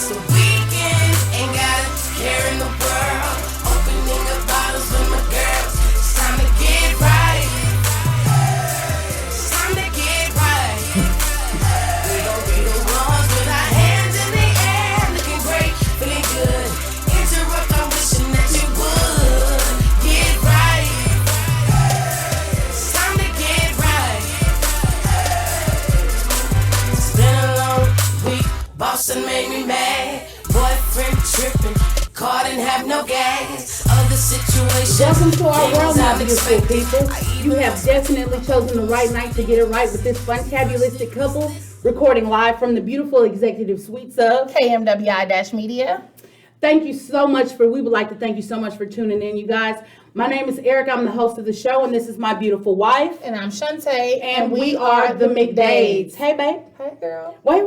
It's a weekend, ain't got a care in the world. Opening the bottles with my girls. It's time to get right. It's time to get right. We gon' be the ones with our hands in the air, looking great, feeling good. Interrupt our wishing that you would get right. It's time to get right. It's been a long week. Boston made me mad. Boyfriend tripping. Car didn't have no gas. Other situations. Welcome to our world, my beautiful people. You have definitely chosen the right night to get it right with this fantabulistic couple, recording live from the beautiful executive suites of KMWI-Media. We would like to thank you so much for tuning in, you guys. My name is Erica. I'm the host of the show, and this is my beautiful wife. And I'm Shantae. And we are the McDades. Hey, babe. Hey, girl. Wait.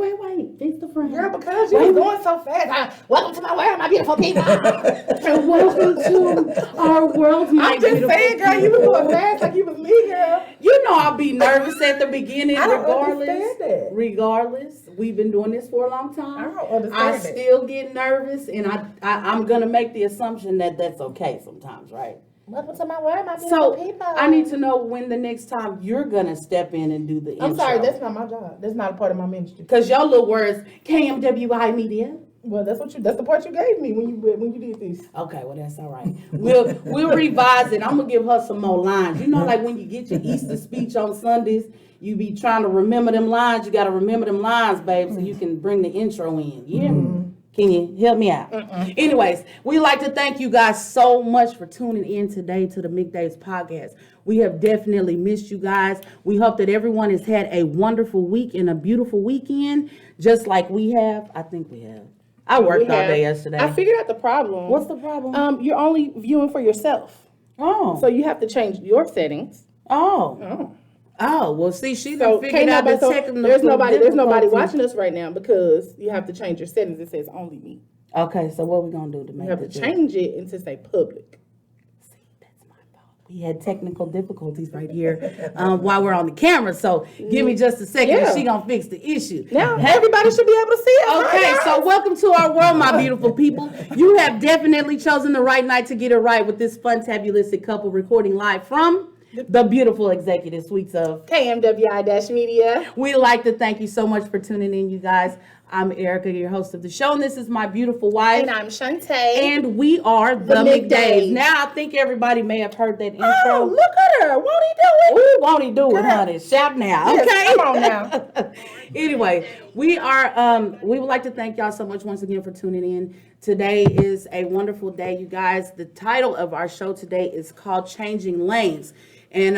It's the friend. Girl, because you're going so fast. Welcome to my world, my beautiful people. And welcome to our world, my beautiful I'm just saying, girl, you was going fast like you was me, girl. You know I'll be nervous at the beginning, I don't understand that. Regardless, we've been doing this for a long time. I don't understand I still get nervous, and I'm gonna make the assumption that that's okay sometimes, right? Welcome to my world, my beautiful people. I need to know when the next time you're gonna step in and do the intro. I'm sorry, that's not my job. That's not a part of my ministry. Because your little words, KMWI Media. Well, that's the part you gave me when you did this. Okay, well that's all right. We'll revise it. I'm gonna give her some more lines. You know, like when you get your Easter speech on Sundays, you be trying to remember them lines. You gotta remember them lines, babe, so you can bring the intro in. Yeah. Mm-hmm. Can you help me out? Anyways, we'd like to thank you guys so much for tuning in today to the McDades podcast. We have definitely missed you guys. We hope that everyone has had a wonderful week and a beautiful weekend, just like we have. I think we have. I worked all day yesterday. I figured out the problem. What's the problem? You're only viewing for yourself. Oh. So you have to change your settings. Oh, well, see, she done figured out the technical There's nobody difficulties. watching us right now because you have to change your settings. It says only me. Okay, so what we going to do to make You have to change it and to say public. See, that's my fault. We had technical difficulties right here while we're on the camera, so give me just a second and she going to fix the issue. Now, everybody should be able to see it. Okay, so welcome to our world, my beautiful people. You have definitely chosen the right night to get it right with this fantabulistic couple recording live from the beautiful executive suites of KMWI-Media. We'd like to thank you so much for tuning in, you guys. I'm Erica, your host of the show, and this is my beautiful wife. And I'm Shantae. And we are the McDades. Now, I think everybody may have heard that intro. Oh, look at her. Won't he do it? Ooh, won't he do it, honey? Shout now, okay? Yes, come on now. Anyway, we would like to thank y'all so much once again for tuning in. Today is a wonderful day, you guys. The title of our show today is called Changing Lanes. And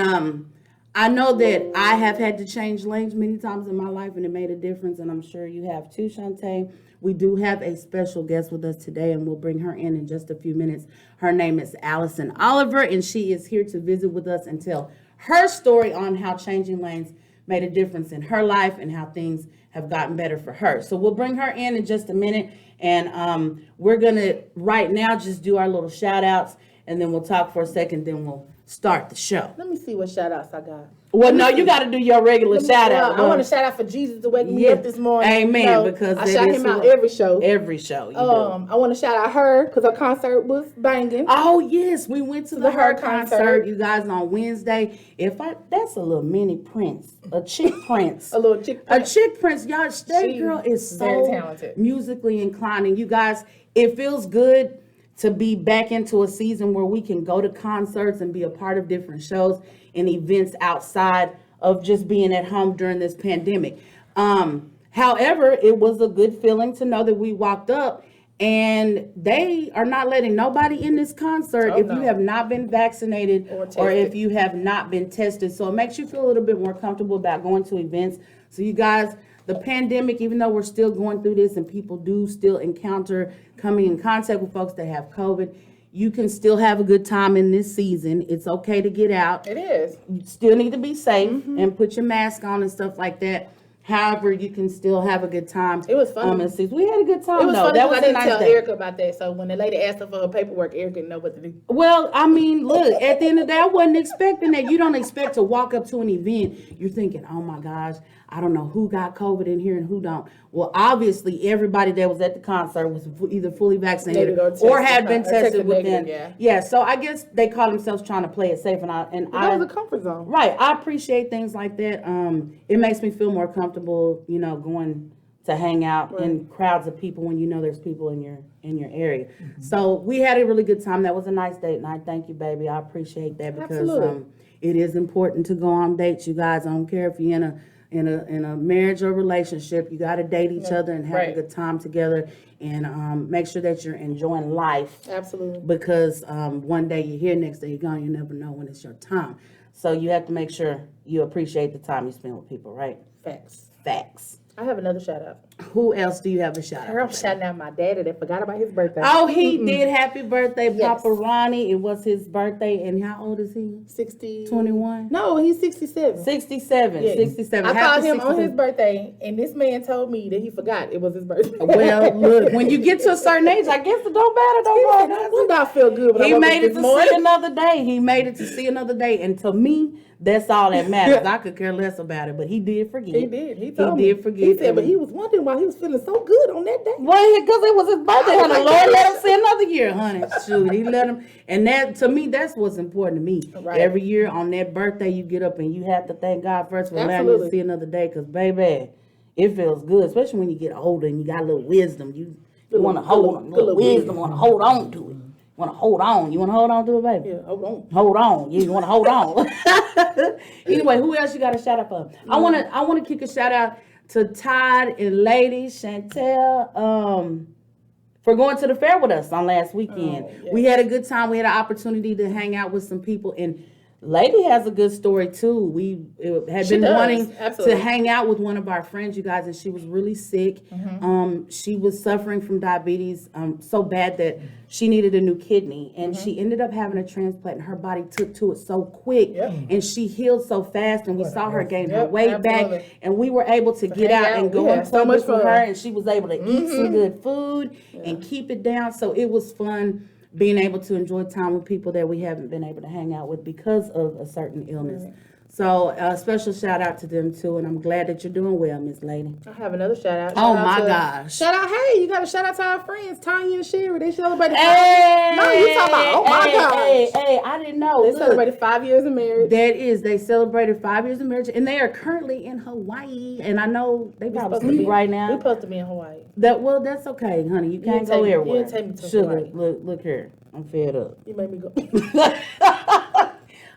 I know that I have had to change lanes many times in my life, and it made a difference, and I'm sure you have too, Shantae. We do have a special guest with us today, and we'll bring her in just a few minutes. Her name is Allison Oliver, and she is here to visit with us and tell her story on how changing lanes made a difference in her life and how things have gotten better for her. So we'll bring her in just a minute, and we're going to right now just do our little shout-outs, and then we'll talk for a second, then we'll start the show. Let me see what shout-outs I got. Well, no, you got to do your regular shout-out. I want to shout out for Jesus to wake me up this morning. Amen, So because I shout him out every show. Every show, you do. I want to shout out her because her concert was banging. Oh, yes, we went to the Her concert, you guys, on Wednesday. That's a little mini Prince, a chick Prince. A little chick Prince. A chick Prince. Y'all, that girl is so very talented. Musically inclined. And you guys, it feels good to be back into a season where we can go to concerts and be a part of different shows and events outside of just being at home during this pandemic. However, it was a good feeling to know that we walked up and they are not letting nobody in this concert you have not been vaccinated or if you have not been tested. So it makes you feel a little bit more comfortable about going to events. So you guys, the pandemic, even though we're still going through this and people do still encounter coming in contact with folks that have COVID, you can still have a good time in this season. It's okay to get out. It is. You still need to be safe and put your mask on and stuff like that. However, you can still have a good time. It was fun. And see, we had a good time. It was though. funny That because was I a didn't nice tell day. Erica about that. So when the lady asked her for her paperwork, Erica didn't know what to do. Well, I mean, look, at the end of the day, I wasn't expecting that. You don't expect to walk up to an event. You're thinking, oh my gosh, I don't know who got COVID in here and who don't. Well, obviously, everybody that was at the concert was either fully vaccinated or had been tested within. Yeah, so I guess they call themselves trying to play it safe. That was a comfort zone. Right. I appreciate things like that. It makes me feel more comfortable, going to hang out in crowds of people when you know there's people in your area. Mm-hmm. So we had a really good time. That was a nice date night. Thank you, baby. I appreciate that because it is important to go on dates, you guys. I don't care if you're in a marriage or relationship. You got to date each other and have a good time together, and make sure that you're enjoying life. Absolutely. Because one day you're here, next day you're gone. You never know when it's your time. So you have to make sure you appreciate the time you spend with people, right? Facts. I have another shout out. Who else do you have a shout out? I'm shouting out my daddy that forgot about his birthday. Oh, he did. Happy birthday, Papa Ronnie. It was his birthday. And how old is he? 60. 21? No, he's 67. 67. Yeah. 67. I called him 67. on his birthday, and this man told me that he forgot it was his birthday. Well, look, when you get to a certain age, I guess it don't matter no more. Wouldn't I feel good? When He I woke made up it this to morning? see another day. He made it to see another day. And to me, that's all that matters. I could care less about it, but he did forget. He did. He told me. Did forget. He said, but he was wondering why he was feeling so good on that day. Well, because it was his birthday, honey. Lord let him see another year, honey. Shoot, he let him. And that, to me, that's what's important to me. Right. Every year on that birthday, you get up and you have to thank God first for allowing you to see another day. Because, baby, it feels good, especially when you get older and you got a little wisdom. You want to hold on, little wisdom, want to hold on to it. Want to hold on. You want to hold on to it, baby? Yeah, hold on. Hold on. You want to hold on. Anyway, who else you got a shout out for? I want to kick a shout out to Todd and Lady Chantel for going to the fair with us on last weekend. We had a good time. We had an opportunity to hang out with some people, and Lady has a good story too. We had been wanting to hang out with one of our friends, you guys, and she was really sick. She was suffering from diabetes so bad that she needed a new kidney, and she ended up having a transplant, and her body took to it so quick, and she healed so fast, and we saw her gain her weight back, and we were able to get out and go and play with her, and she was able to eat some good food and keep it down. So it was fun being able to enjoy time with people that we haven't been able to hang out with because of a certain illness. So a special shout out to them too, and I'm glad that you're doing well, Miss Lady. I have another shout out. Oh my gosh! Shout out! Hey, you got a shout out to our friends Tanya and Sherry. They celebrated. Hey, no, you talking about? Oh my gosh! Hey, I didn't know. They celebrated 5 years of marriage. They celebrated 5 years of marriage, and they are currently in Hawaii. And I know they probably sleep right now. We're supposed to be in Hawaii. That's okay, honey. You can't go everywhere. You didn't take me to Sugar, Hawaii. look here. I'm fed up. You made me go.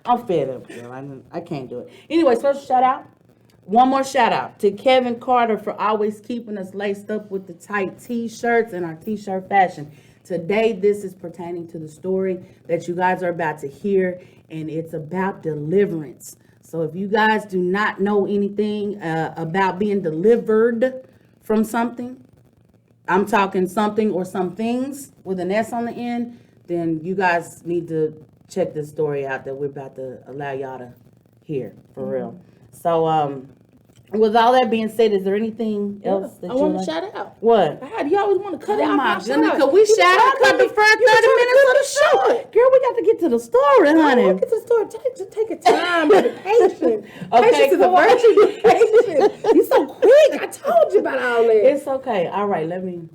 I'm fed up, girl. I can't do it. Anyway, special shout out. One more shout out to Kevin Carter for always keeping us laced up with the tight t-shirts and our t-shirt fashion. Today, this is pertaining to the story that you guys are about to hear, and it's about deliverance. So if you guys do not know anything about being delivered from something, I'm talking something or some things with an S on the end, then you guys need to check this story out that we're about to allow y'all to hear, for real. So, with all that being said, is there anything else that I you want like? to shout out. What? God, you always want to cut Oh out my my goodness, shout because we shout out cut the first 30 minutes of the show. Girl, we got to get to the story, honey. Look at the story. Just take your time, be patient. Okay, Patience is a come on. virtue. Be patient. You so quick. I told you about all that. It's okay. All right, let me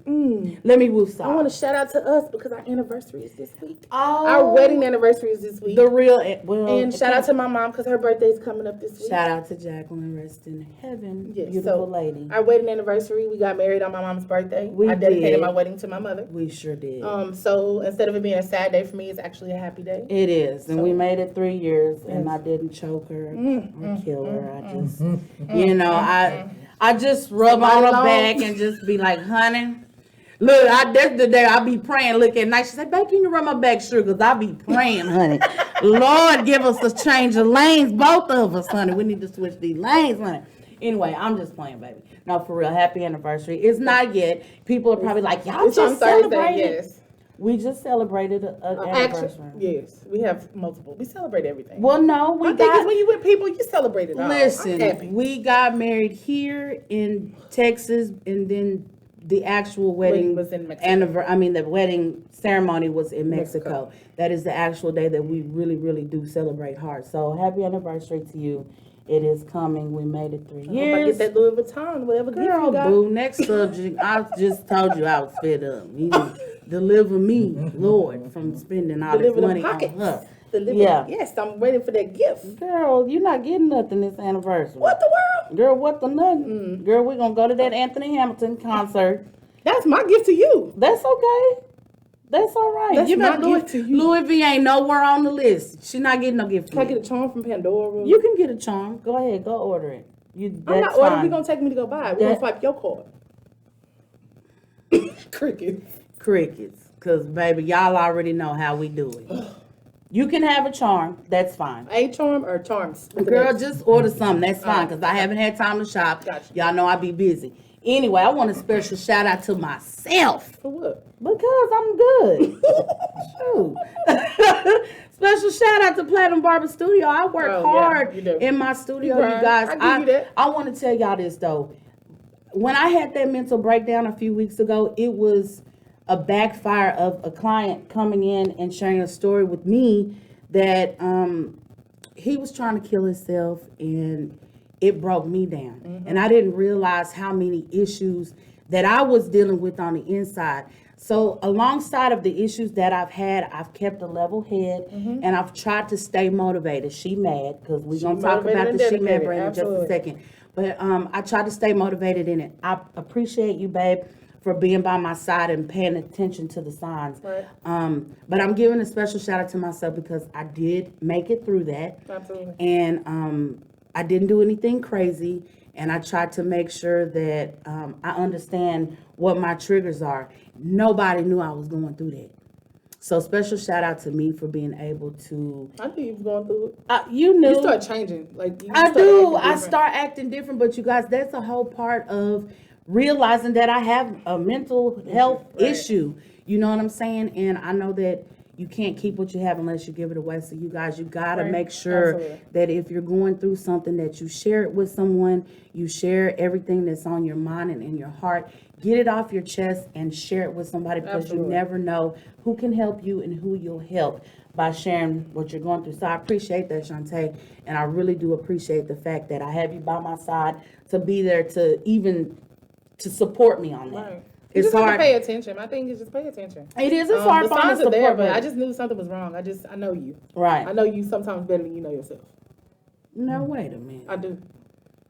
woo-saw. I want to shout out to us because our anniversary is this week. Oh, Our wedding anniversary is this week. the real, and shout out to my mom because her birthday is coming up this week. Shout out to Jacqueline, rest in heaven. Yes, Beautiful so lady. Our wedding anniversary, we got married on my mom's birthday. We I dedicated did. my wedding to my mother. We sure did. So instead of it being a sad day for me, it's actually a happy day. It is, and we made it 3 years, and I didn't choke her or kill her. I just, I just rub on her back and just be like, honey, look, that's the day I be praying, looking nice. She said, babe, can you rub my back? Sure, because I be praying, honey. Lord, give us a change of lanes, both of us, honey. We need to switch these lanes, honey. Anyway, I'm just playing, baby. No, for real, happy anniversary. It's not yet. People are probably like, y'all It's on just Thursday, celebrated. yes. We just celebrated an anniversary. Yes, we have multiple. We celebrate everything. Well, no, I think it's when you with people, you celebrate it all. I'm happy. Listen, we got married here in Texas, and then the actual wedding was in Mexico. the wedding ceremony was in Mexico. That is the actual day that we really, really do celebrate hard. So happy anniversary to you. It is coming. We made it 3 I years. hope I get that Louis Vuitton, whatever gift Girl, you got. boo, next subject. I just told you I was fed up. You know, deliver me, Lord, from spending all Deliver this the money on pockets. her. Deliver. Yeah. Yes, I'm waiting for that gift. Girl, you're not getting nothing this anniversary. What the world? Girl, what the nothing? Girl, we're going to go to that Anthony Hamilton concert. That's my gift to you. That's okay. That's all right. That's my Louis, gift to you. Louis V ain't nowhere on the list. She's not getting no gift Can I from get you. a charm from Pandora? You can get a charm. Go ahead. Go order it. I'm That's not ordering. fine. We're going to take me to go buy it. We're going to swipe your card. Crickets. Crickets. Because, baby, y'all already know how we do it. You can have a charm. That's fine. A charm or charms? Girl, just order something. That's fine, because I haven't had time to shop. Gotcha. Y'all know I be busy. Anyway, I want a special shout out to myself. For what? Because I'm good. Shoot. Special shout out to Platinum Barber Studio. I work Oh, yeah, hard you do. in my studio, You you grind. guys. I give you that. I want to tell y'all this, though. When I had that mental breakdown a few weeks ago, it was a backfire of a client coming in and sharing a story with me that he was trying to kill himself, and it broke me down. Mm-hmm. And I didn't realize how many issues that I was dealing with on the inside. So alongside of the issues that I've had, I've kept a level head, and I've tried to stay motivated. She mad, because we're going to talk motivated about and the she dedicated, mad in just a absolutely. second. But I try to stay motivated in it. I appreciate you, babe, for being by my side and paying attention to the signs. Right. But I'm giving a special shout out to myself because I did make it through that. Absolutely. And I didn't do anything crazy. And I tried to make sure that I understand what my triggers are. Nobody knew I was going through that. So special shout out to me for being able to. I knew you was going through it. You knew. You start changing. Like you I start do. acting I different. start acting different, but you guys, that's a whole part of realizing that I have a mental health Right. issue. You know what I'm saying? And I know that you can't keep what you have unless you give it away. So you guys, you gotta Right. make sure Absolutely. that if you're going through something, that you share it with someone. You share everything that's on your mind and in your heart. Get it off your chest and share it with somebody, because Absolutely. you never know who can help you and who you'll help by sharing what you're going through. So I appreciate that, Shantae, and I really do appreciate the fact that I have you by my side to be there to support me on that. Right. You It's just have hard. to pay attention. My thing is just pay attention. It is. It's hard The finding signs are there, support, but I just knew something was wrong. I know you. right. I know you sometimes better than you know yourself. No, wait a minute. I do.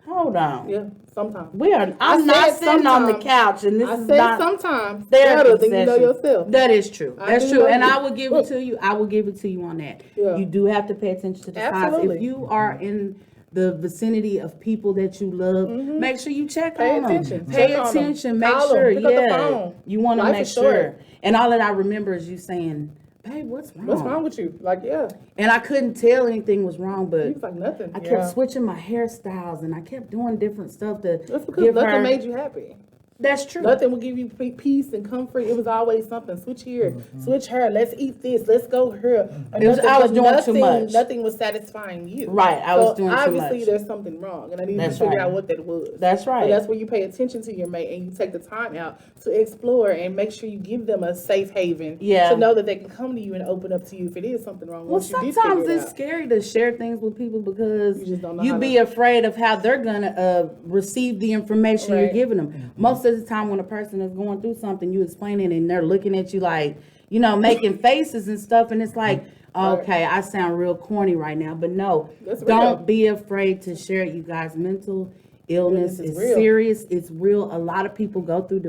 Hold on. Yeah, sometimes. We are. I I'm not said sitting on the sometimes. couch, and this I is said not sometimes therapy better than you know session. yourself. That is true. I That's do true, know and you. I will give it to you. I will give it to you on that. Yeah. You do have to pay attention to the signs. Absolutely. If you are in the vicinity of people that you love, make sure you check Pay on attention. them. Pay Check on them. attention. Make Call them. sure. Pick up the Yeah. phone. You want to Life make is short. sure. And all that I remember is you saying, "Babe, what's wrong?" What's wrong with you? Like, yeah. And I couldn't tell anything was wrong, He but was like, nothing. I kept switching my hairstyles and I kept doing different stuff to That's because give nothing her. made you happy. That's true. Nothing would give you peace and comfort. It was always something. Switch here, switch her. Let's eat this. Let's go here. It was- I was but doing too much. Nothing was satisfying you. Right, I was So doing too obviously much. there's something wrong, and I needed That's to figure right. out what that was. That's right. So that's where you pay attention to your mate and you take the time out to explore and make sure you give them a safe haven. Yeah. To know that they can come to you and open up to you if it is something wrong. Well, Once you did sometimes figure it it's out. scary to share things with people because You just don't know you how be to- afraid of how they're gonna receive the information you're Right. giving them. Most of the time, when a person is going through something, you explain it and they're looking at you like, making faces and stuff, and it's like, okay, I sound real corny right now, but no, That's don't real. be afraid to share it, you guys. Mental illness Illness is is real. serious. It's real. A lot of people go through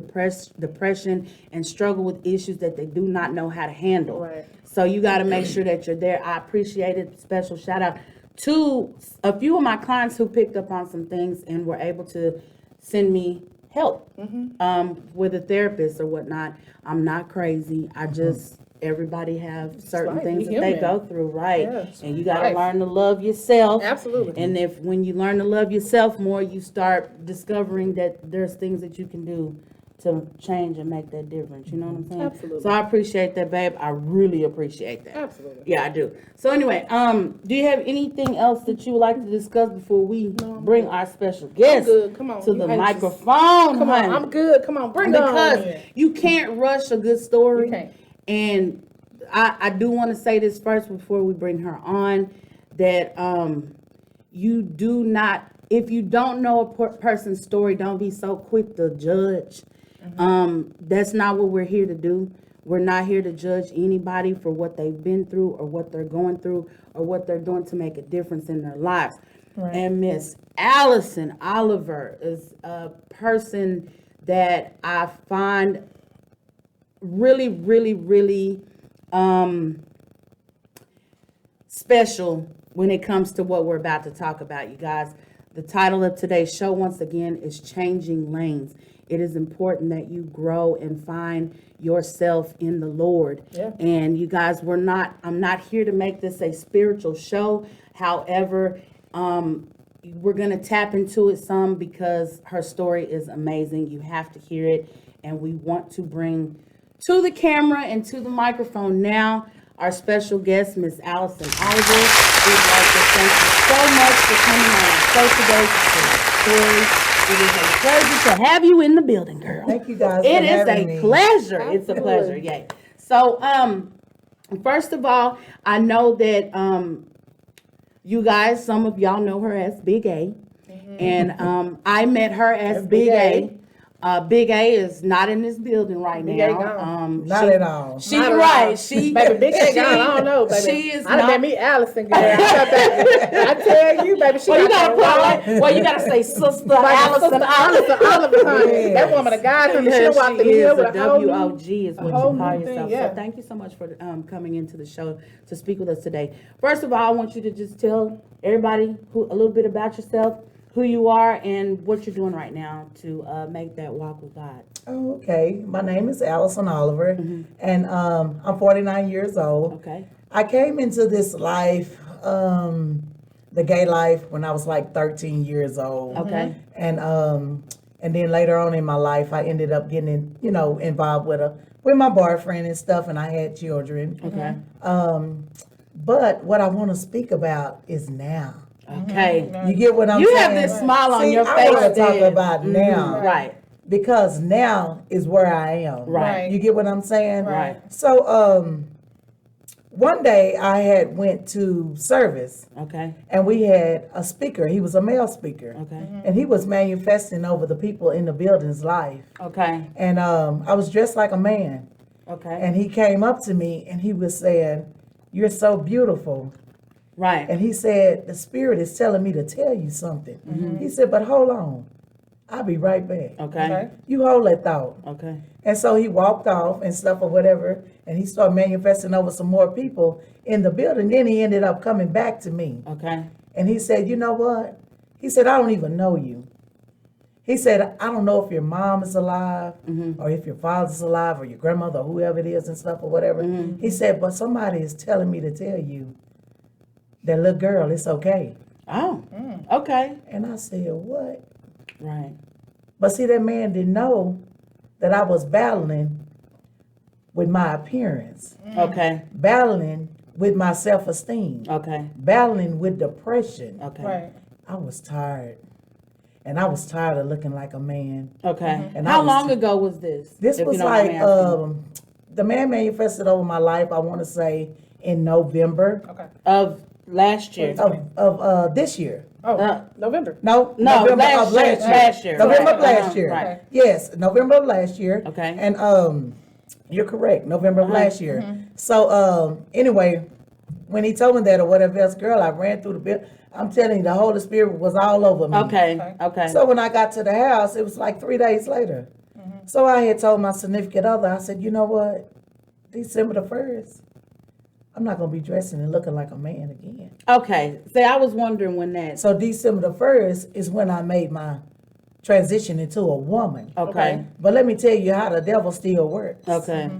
depression and struggle with issues that they do not know how to handle. Right. So you got to make sure that you're there. I appreciate it. Special shout out to a few of my clients who picked up on some things and were able to send me help with a therapist or whatnot. I'm not crazy. I just, everybody have certain life. things We that they human. go through, right? Yeah, And you got to life. learn to love yourself. Absolutely. And when you learn to love yourself more, you start discovering that there's things that you can do to change and make that difference. You know what I'm saying? Absolutely. So I appreciate that, babe. I really appreciate that. Absolutely. Yeah, I do. So anyway, do you have anything else that you would like to discuss before we bring our special guest good. Come on. to You the anxious. microphone? Come on, I'm good. Come on, bring it on. Because in. you can't rush a good story. You can't. And I do want to say this first before we bring her on, that you do not, if you don't know a person's story, don't be so quick to judge. That's not what we're here to do. We're not here to judge anybody for what they've been through or what they're going through or what they're doing to make a difference in their lives. Right. And Miss Allison Oliver is a person that I find really, really, really special when it comes to what we're about to talk about, you guys. The title of today's show, once again, is Changing Lanes. It is important that you grow and find yourself in the Lord. Yeah. And you guys, I'm not here to make this a spiritual show. However, we're going to tap into it some because her story is amazing. You have to hear it. And we want to bring to the camera and to the microphone now our special guest, Miss Allison Oliver. We'd like to thank you so much for coming on our show today to share your story. It is a pleasure to have you in the building, girl. Thank you guys It for is having a me. pleasure. It's a pleasure. Yay. So, first of all, I know that you guys, some of y'all know her as Big A. And I met her as Big A. Big A is not in this building right Big A now. gone. Not at all. She's Not at right. all. She Baby, Big A gone. I don't know, baby. She is I done not. met me Allison, girl. I tell you, baby, she Well, you got gotta put like, you gotta say Sister Allison Oliver. Allison Oliver, honey. Yes. That woman of God, honey. She Yes, walked in she here is with a a whole new, WOG is what you whole call new thing, yourself. yeah. So thank you so much for coming into the show to speak with us today. First of all, I want you to just tell everybody a little bit about yourself, who you are, and what you're doing right now to make that walk with God. Oh, okay. My name is Allison Oliver, and I'm 49 years old. Okay. I came into this life, the gay life, when I was like 13 years old. Okay. And then later on in my life, I ended up getting, involved with my boyfriend and stuff, and I had children. Okay. But what I want to speak about is now. Okay. You get what I'm You saying? have this smile on See, your I face. want to talk then. about now. Right. Because now is where I am. Right. You get what I'm saying? Right. So one day I had went to service Okay. and we had a speaker. He was a male speaker. Okay. And he was manifesting over the people in the building's life. Okay. And I was dressed like a man. Okay. And he came up to me and he was saying, "You're so beautiful." Right. And he said, "The Spirit is telling me to tell you something." He said, "But hold on. I'll be right back. Okay. You hold that thought." Okay. And so he walked off and stuff or whatever, and he started manifesting over some more people in the building. Then he ended up coming back to me. Okay. And he said, "You know what?" He said, "I don't even know you." He said, "I don't know if your mom is alive or if your father's alive or your grandmother or whoever it is and stuff or whatever." He said, "But somebody is telling me to tell you that little girl, it's okay." Oh. Okay. And I said, "What?" Right. But see, that man didn't know that I was battling with my appearance, Okay. battling with my self-esteem, Okay. battling with depression. Okay. Right. I was tired. And I was tired of looking like a man. Okay. And How I was- long ago was this? This if was you don't mind like, me asking? the man manifested over my life, I want to say, in November Okay. Of last year. of this year. Oh, November. No, No, November last of year, last year. last year. November Right. of last year. Right. Yes, November of last year. Okay. And you're correct, November of last year. So anyway, when he told me that or whatever else, girl, I ran through the building. I'm telling you, the Holy Spirit was all over me. Okay. Okay. So when I got to the house, it was like 3 days later. So I had told my significant other, I said, "You know what? December the 1st, I'm not going to be dressing and looking like a man again." Okay. See, I was wondering when that. So December the 1st is when I made my transition into a woman. Okay. But let me tell you how the devil still works. Okay.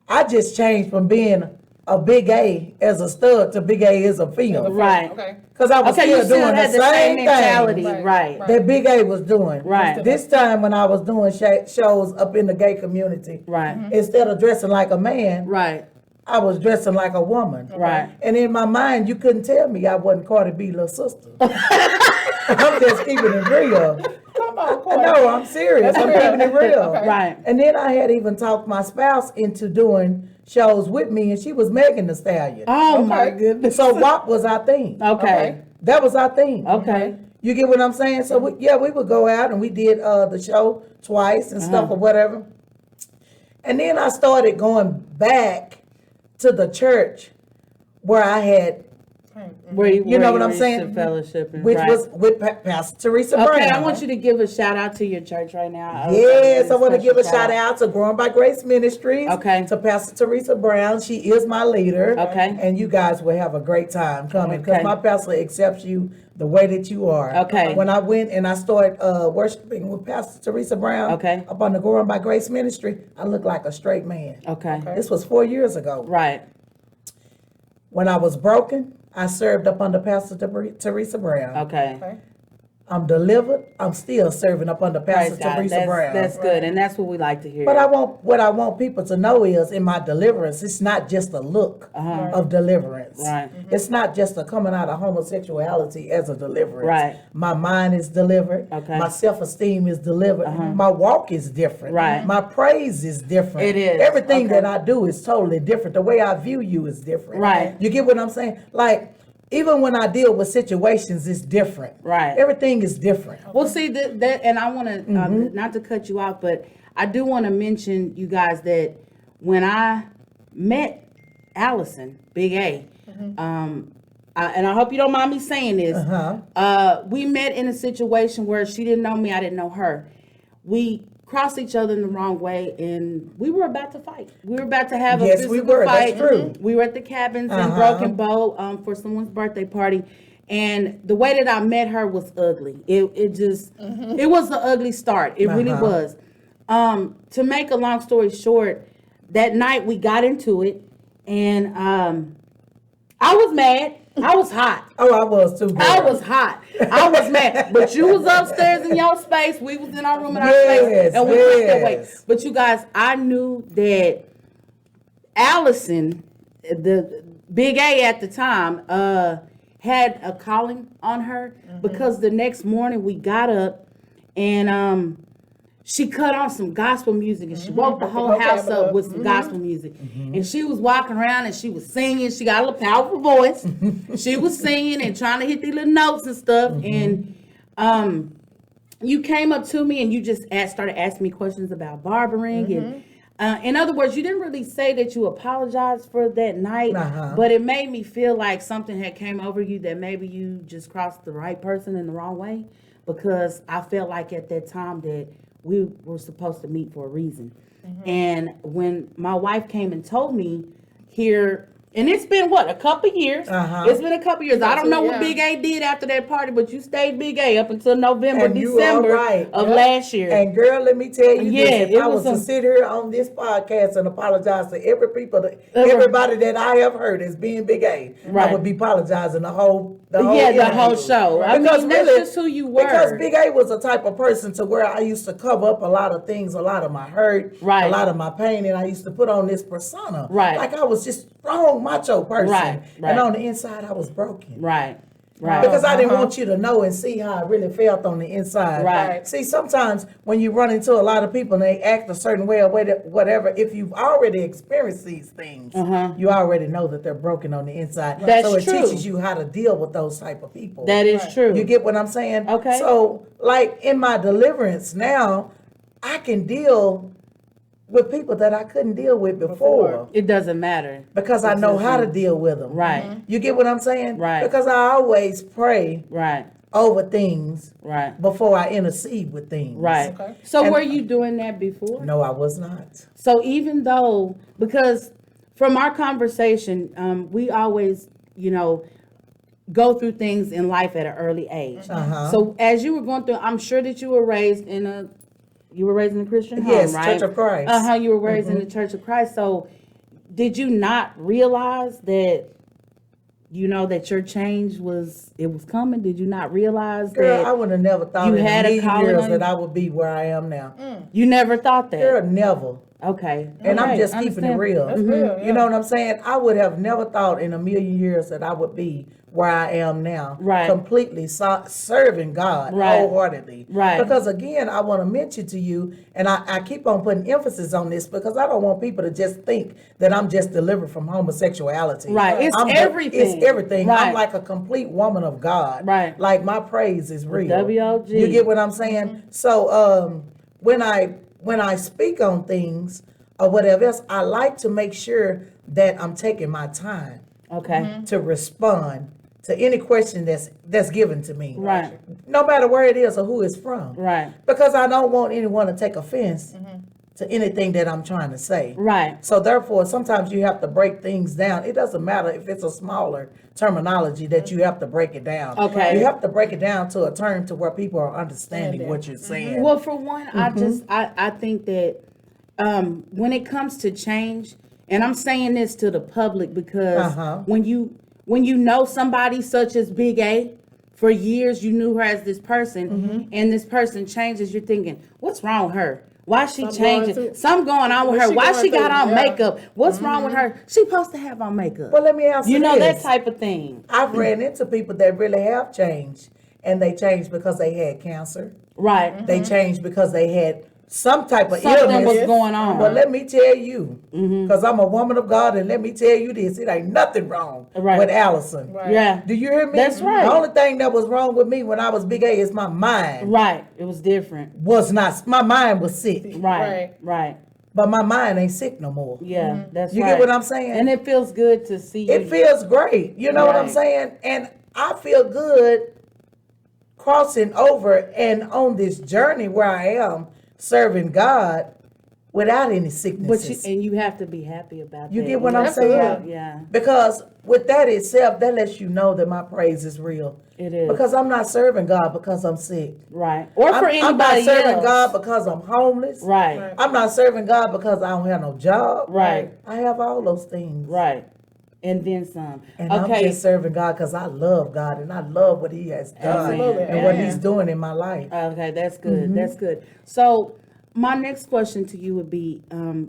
I just changed from being a big A as a stud to big A as a female. Right. Okay. Because I was Okay, you still still doing had the the same same mentality, thing right? that Big A was doing. Right. This time when I was doing shows up in the gay community, Right. instead of dressing like a man, Right. I was dressing like a woman. Right. And in my mind, you couldn't tell me I wasn't Cardi B little sister. I'm just keeping it real. Come on, Corey. No, I'm serious. I'm keeping it real. Okay. Right. And then I had even talked my spouse into doing shows with me, and she was Megan Thee Stallion. Oh my Okay. goodness. So WAP was our thing. Okay. That was our thing. Okay. You get what I'm saying? So we would go out and we did the show twice and stuff or whatever. And then I started going back to the church where I had, Where you know what I'm used saying? to fellowship and, which right. was with Pastor Teresa Brown. Okay, I want you to give a shout out to your church right now. Yes, I want to special give a shout out to Growing by Grace Ministries. Okay. To Pastor Teresa Brown. She is my leader. Okay. And you guys will have a great time coming because Okay. my pastor accepts you the way that you are. Okay. When I went and I started worshiping with Pastor Teresa Brown. Okay. Up on the Growing by Grace Ministry, I looked like a straight man. Okay. This was 4 years ago. Right. When I was broken, I served up under Pastor Teresa Brown. Okay. I'm delivered. I'm still serving up under Pastor Praise God. Teresa Brown. That's good, and that's what we like to hear. But what I want people to know is in my deliverance, it's not just a look of deliverance. Right. It's not just a coming out of homosexuality as a deliverance. Right. My mind is delivered. Okay. My self-esteem is delivered. My walk is different. Right. My praise is different. It is. Everything Okay. that I do is totally different. The way I view you is different. Right. You get what I'm saying? Like, even when I deal with situations, it's different. Right. Everything is different. Well, see that, and I want to not to cut you off, but I do want to mention you guys that when I met Allison, Big A, and I hope you don't mind me saying this. We met in a situation where she didn't know me, I didn't know her. We crossed each other in the wrong way, and we were about to fight. We were about to have a Yes, physical we were. fight. That's true. We were at the cabins in Broken Bow for someone's birthday party. And the way that I met her was ugly. It just, it was an ugly start. It really was. To make a long story short, that night we got into it, and I was mad. I was hot. Oh, I was too. Girl. I was hot. I was mad. But you was upstairs in your space. We was in our room in our Yes, space. And we went that way. yes. But you guys, I knew that Allison, the Big A at the time, had a calling on her because the next morning we got up and she cut on some gospel music and she woke the whole house up with some gospel music. And she was walking around and she was singing. She got a little powerful voice. She was singing and trying to hit these little notes and stuff. And you came up to me and you just started asking me questions about barbering. And in other words, you didn't really say that you apologized for that night, but it made me feel like something had came over you that maybe you just crossed the right person in the wrong way, because I felt like at that time that we were supposed to meet for a reason. And when my wife came and told me here, and it's been what, a couple years? It's been a couple years. I don't know what Big A did after that party, but you stayed Big A up until November, And you December all right. of last year. And girl, let me tell you Yeah, this. If it I was was to some- sit here on this podcast and apologize to everybody that I have heard as being Big A, Right. I would be apologizing the whole the whole interview. show. I Because mean, that's really, just who you were. Because Big A was a type of person to where I used to cover up a lot of things, a lot of my hurt, Right. a lot of my pain, and I used to put on this persona. Right. Like I was just strong macho person. Right, right. And on the inside I was broken. Right. Right. Because I didn't want you to know and see how I really felt on the inside. Right. See, sometimes when you run into a lot of people and they act a certain way or whatever, if you've already experienced these things, you already know that they're broken on the inside. That's so it true. teaches you how to deal with those type of people. That is true. You get what I'm saying? Okay. So, like in my deliverance now, I can deal with people that I couldn't deal with before. It doesn't matter. Because I know how to deal with them. Right. You get what I'm saying? Right. Because I always pray Right. over things Right. before I intercede with things. Right. Okay. So And- were you doing that before? No, I was not. So even though, because from our conversation, we always, go through things in life at an early age. So as you were going through, I'm sure that you were raised in a Christian home, Yes, right? Church of Christ. You were raised in the Church of Christ. So did you not realize that, that your change was coming? Did you not realize Girl, that I would have never thought you in had a a million calling years on that you? I would be where I am now. You never thought that? Girl, never. Okay. And I'm Okay, just keeping it understand. real. That's real, yeah. You know what I'm saying? I would have never thought in a million years that I would be where I am now. Right. Completely serving God Right. wholeheartedly. Right. Because again, I want to mention to you, and I keep on putting emphasis on this because I don't want people to just think that I'm just delivered from homosexuality. Right. It's everything. It's everything. Right. I'm like a complete woman of God. Right. Like my praise is real. WOG. You get what I'm saying? So when I speak on things or whatever else, I like to make sure that I'm taking my time Okay. to respond to any question that's given to me. Right. No matter where it is or who it's from. Right. Because I don't want anyone to take offense to anything that I'm trying to say. Right. So therefore, sometimes you have to break things down. It doesn't matter if it's a smaller terminology that you have to break it down. Okay. You have to break it down to a term to where people are understanding what you're saying. Well, for one, I think that when it comes to change, and I'm saying this to the public because when you know somebody such as Big A, for years you knew her as this person, and this person changes, you're thinking, what's wrong with her? Why she changing? Something going on with her. Why she got on makeup? What's wrong with her? She supposed to have on makeup. Well, let me ask you that this. type of thing. I've ran into people that really have changed, and they changed because they had cancer. Right. They changed because they had some type of Something illness. was going on. But let me tell you, because I'm a woman of God, and let me tell you this, it ain't nothing wrong Right. with Allison. Right. Yeah. Do you hear me? That's right. The only thing that was wrong with me when I was Big A is my mind Right. It was different. my mind was sick. Right. Right. But my mind ain't sick no more. Yeah. That's You right. get what I'm saying? And it feels good to see you. It feels great. You know what I'm Right. saying? And I feel good crossing over and on this journey where I am serving God without any But sicknesses. you have to be happy about You that. get what I'm Absolutely. saying? Yeah. Because with that itself, that lets you know that my praise is real. It is. Because I'm not serving God because I'm sick. Right. Or for anybody I'm not serving else. God because I'm homeless. Right. I'm not serving God because I don't have no job. Right. I have all those things. Right. And then some. And I'm Okay. just serving God because I love God and I love what He has done Absolutely. and what Amen. He's doing in my life. Okay, that's good. That's good. So my next question to you would be,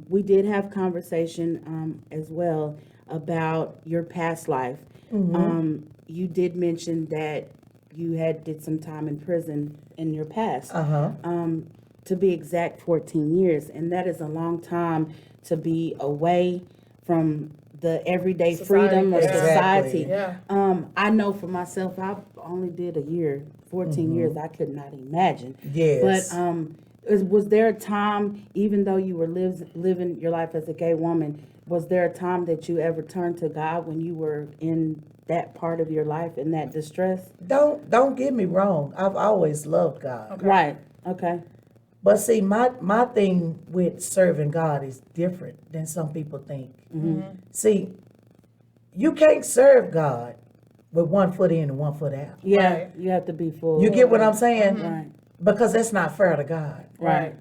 we did have conversation as well about your past life. You did mention that you did some time in prison in your past. To be exact, 14 years, and that is a long time to be away from the everyday freedom of Exactly. society. Yeah. I know for myself, I only did a year, 14 years. I could not imagine. Yes. But was there a time, even though you were living your life as a gay woman, was there a time that you ever turned to God when you were in that part of your life, in that distress? Don't get me wrong. I've always loved God. Right. Okay. But see, my thing with serving God is different than some people think. See, you can't serve God with one foot in and one foot out. Yeah. Right. You have to be full. You get what I'm saying? Right. Because that's not fair to God. Right.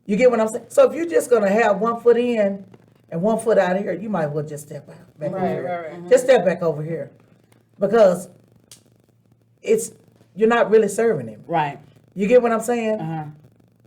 You get what I'm saying? So if you're just gonna have one foot in and one foot out of here, you might as well just step out back over Right, here. right. Just step back over here. Because you're not really serving Him. Right. You get what I'm saying? Uh-huh.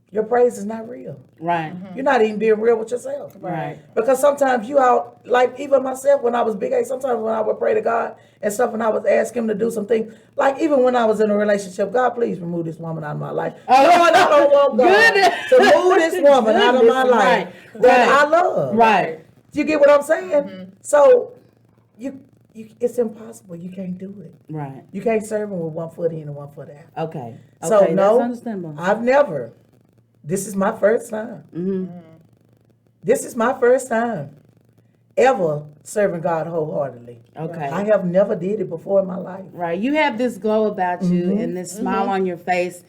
Your praise is not real. Right. You're not even being real with yourself. Right. Because sometimes you out, like even myself when I was Big A, sometimes when I would pray to God and stuff and I would ask Him to do some things, like even when I was in a relationship, God, please remove this woman out of my life. Lord, I don't want God to move this woman out of my life that I love. Right. You get what I'm saying? So you it's impossible. You can't do it. Right. You can't serve Him with one foot in and one foot out. Okay. So Okay, no, that's understandable. I've never. This is my first time. This is my first time ever serving God wholeheartedly. Okay. I have never did it before in my life. Right. You have this glow about you and this smile on your face.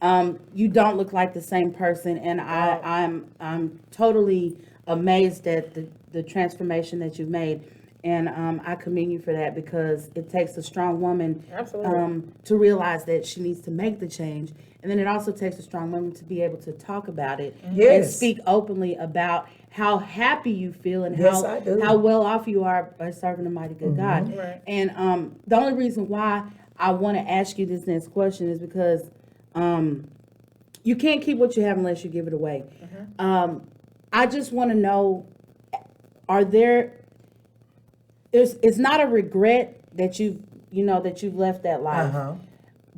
You don't look like the same person, and I'm totally amazed at the transformation that you've made. And I commend you for that, because it takes a strong woman Absolutely. to realize that she needs to make the change. And then it also takes a strong woman to be able to talk about it and Yes. speak openly about how happy you feel and Yes, I do. how well off you are by serving a mighty good God. Right. And the only reason why I want to ask you this next question is because you can't keep what you have unless you give it away. I just want to know, it's not a regret that you've left that life. Uh-huh.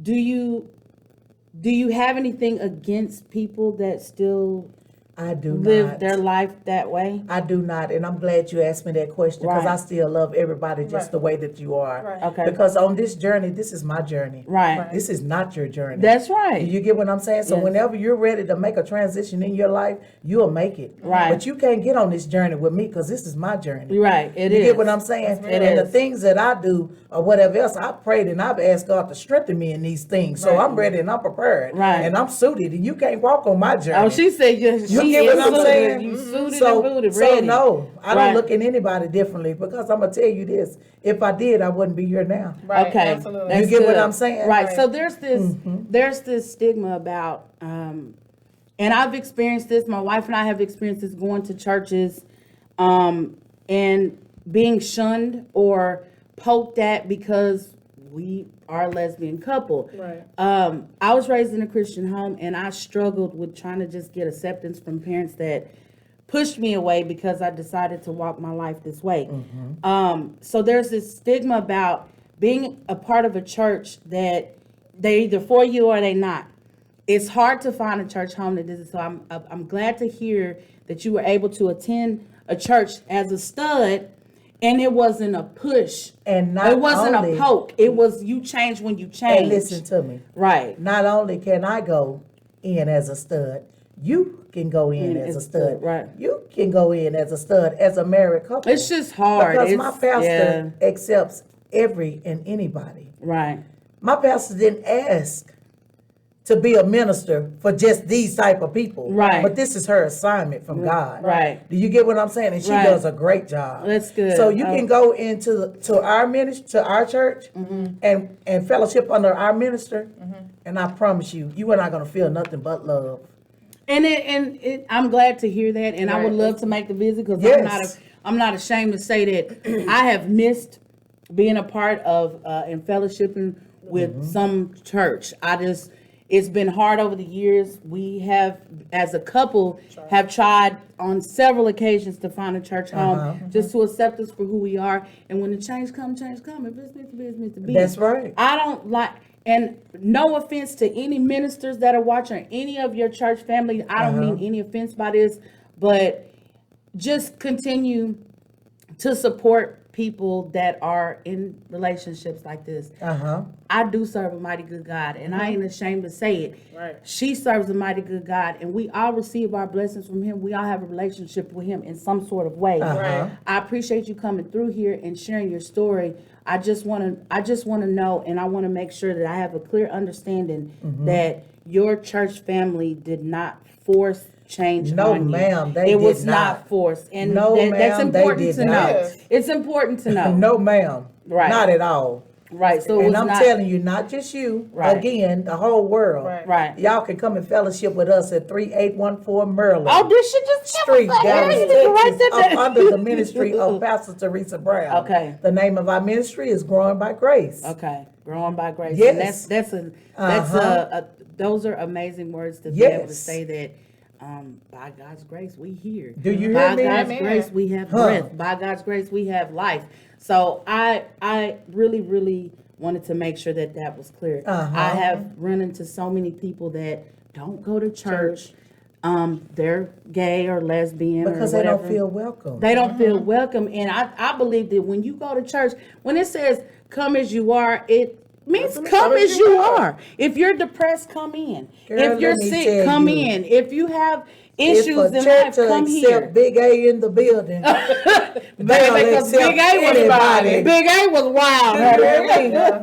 Do you have anything against people that still I do live not. their life that way? I do not, and I'm glad you asked me that question, because Right. I still love everybody just Right. the way that you are. Right. Okay. Because on this journey, this is my journey. Right. This is not your journey. That's right. Do you get what I'm saying? So Yes. whenever you're ready to make a transition in your life, you'll make it. Right. But you can't get on this journey with me, because this is my journey. You're right. It You is. get what I'm saying? It And the is. things that I do or whatever else, I've prayed and I've asked God to strengthen me in these things. So Right. I'm ready and I'm prepared. Right. And I'm suited, and you can't walk on my journey. Oh, she said You she get is what I'm suited. saying? You suited So, and booted, so ready. no, I don't Right. look at anybody differently, because I'm gonna tell you this: if I did, I wouldn't be here now. Right. Okay, Absolutely. that's You get what good. I'm saying? Right. Right. So there's this stigma about, and I've experienced this. My wife and I have experienced this, going to churches, and being shunned or poked at because we are a lesbian couple. Right. I was raised in a Christian home, and I struggled with trying to just get acceptance from parents that pushed me away because I decided to walk my life this way. So there's this stigma about being a part of a church that they're either for you or they not. It's hard to find a church home that does it. So I'm glad to hear that you were able to attend a church as a stud, and it wasn't a push. And not it wasn't only- a poke. It was you change when you change. And listen to me. Right. Not only can I go in as a stud, you can go in as a stud. Right. You can go in as a stud as a married couple. It's just hard. Because my It's- pastor yeah. accepts every and anybody. Right. My pastor didn't ask to be a minister for just these type of people. Right. But this is her assignment from God. Right. Do you get what I'm saying? And she Right. does a great job. That's good. So you can go into to our ministry, to our church, and fellowship under our minister, and I promise you, you are not going to feel nothing but love. And I'm glad to hear that, and I would Right. love to make the visit, because Yes. I'm not ashamed to say that I have missed being a part of and fellowshipping with some church. It's been hard over the years. We have, as a couple, have tried on several occasions to find a church home just to accept us for who we are. And when the change come. If it's meant to be, it's meant to be. That's right. I don't like, and no offense to any ministers that are watching, any of your church family. I don't mean any offense by this, but just continue to support people that are in relationships like this. I do serve a mighty good God, and I ain't ashamed to say it. Right. She serves a mighty good God, and we all receive our blessings from Him. We all have a relationship with Him in some sort of way. Right. I appreciate you coming through here and sharing your story. I just want to know, and I want to make sure that I have a clear understanding that your church family did not force change No, on you. ma'am, they it was did not not. forced, and No, that's ma'am, they important did to not. know. Yes. It's important to know. No, ma'am. Right. Not at all. Right. So it And was I'm not, telling you, not just you, Right. again, the whole world. Right. Right. Y'all can come and fellowship with us at 3814 Maryland Oh, this shit just Street, Dallas, You need to write Texas, that up down. under the ministry of Pastor Teresa Brown. Okay. The name of our ministry is Growing by Grace. Okay, growing by grace. Yes. And those are amazing words to be Yes. able to say that. By God's grace, we here. Do you By hear me? God's Amen. grace, we have breath. By God's grace, we have life. So I really, really wanted to make sure that was clear. I have run into so many people that don't go to church. They're gay or lesbian Because or they whatever. don't feel welcome. They don't feel welcome. And I believe that when you go to church, when it says come as you are, it means come as you are. If you're depressed, come in. Girl, If you're let me sick, tell come you. in. If you have If issues a in life, church will come accept here. Big A in the building, Baby, they'll because accept Big A was anybody. Big A was wild.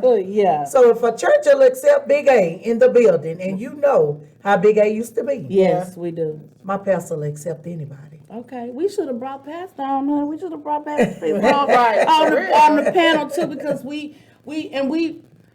honey. Yeah. So if a church will accept Big A in the building, and you know how Big A used to be, Yes, we do. my pastor will accept anybody. Okay, we should have brought Pastor on. Huh? We should have brought Pastor people on the panel too, because we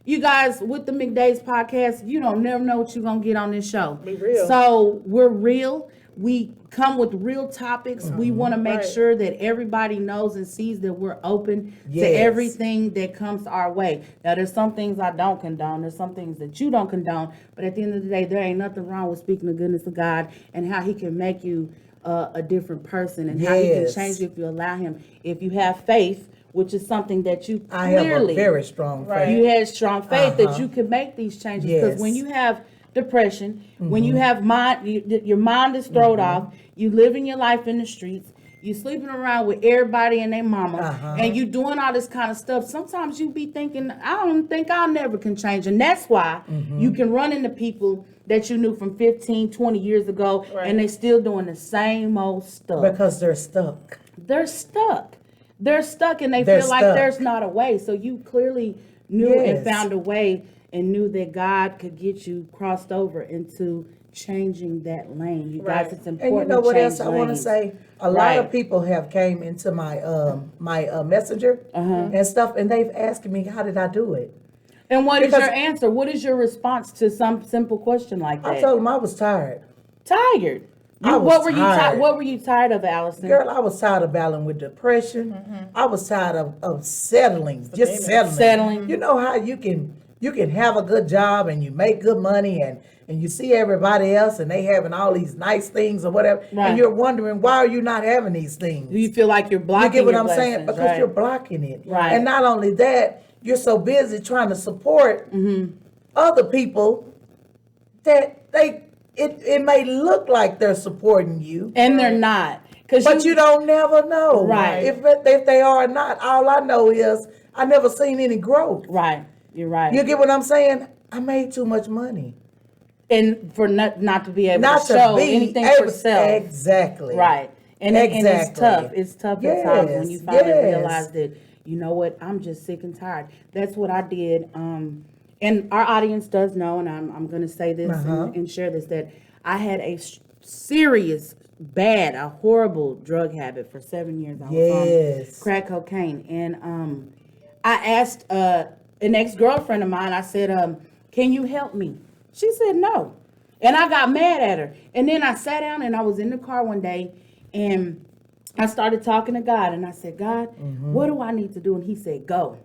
you guys with the McDays podcast, you don't never know what you're gonna get on this show. Be real. So we're real. We come with real topics. We want to make sure that everybody knows and sees that we're open to everything that comes our way. Now, there's some things I don't condone. There's some things that you don't condone. But at the end of the day, there ain't nothing wrong with speaking the goodness of God and how he can make you a different person and how he can change you if you allow him. If you have faith, which is something that you clearly. I have a very strong faith. You had strong faith that you can make these changes. Because when you have depression, when you have your mind is thrown off, you living your life in the streets, you sleeping around with everybody and their mama, and you doing all this kind of stuff, sometimes you be thinking, I don't think I'll never can change. And that's why you can run into people that you knew from 15, 20 years ago, and they still doing the same old stuff. Because they're stuck. They're stuck. They're stuck, and they feel like there's not a way. So you clearly knew and found a way and knew that God could get you crossed over into changing that lane. You guys, it's important. And you know what else I lanes. want to say? A lot of people have came into my my messenger and stuff, and they've asked me, how did I do it? And what is your answer? What is your response to some simple question like that? I told them I was tired. Tired. What were you tired of, Allison? Girl, I was tired of battling with depression. I was tired of settling, just settling. You know how you can have a good job and you make good money and you see everybody else and they having all these nice things or whatever, and you're wondering, why are you not having these things? Do you feel like you're blocking? You get what your I'm blessings, saying? Because you're blocking it. Right. And not only that, you're so busy trying to support other people that it may look like they're supporting you, and they're not. But you don't never know, Right. If they are or not. All I know is I never seen any growth. Right. You're right. You get what I'm saying? I made too much money. And for not to be able to show anything for self. Exactly. Right. And it's tough. It's tough at times when you finally realize that, you know what, I'm just sick and tired. That's what I did. And our audience does know, and I'm going to say this and share this, that I had a serious, bad, a horrible drug habit for 7 years. I was on crack cocaine. And I asked an ex-girlfriend of mine, I said, can you help me? She said no. And I got mad at her. And then I sat down and I was in the car one day and I started talking to God. And I said, God, what do I need to do? And he said, go.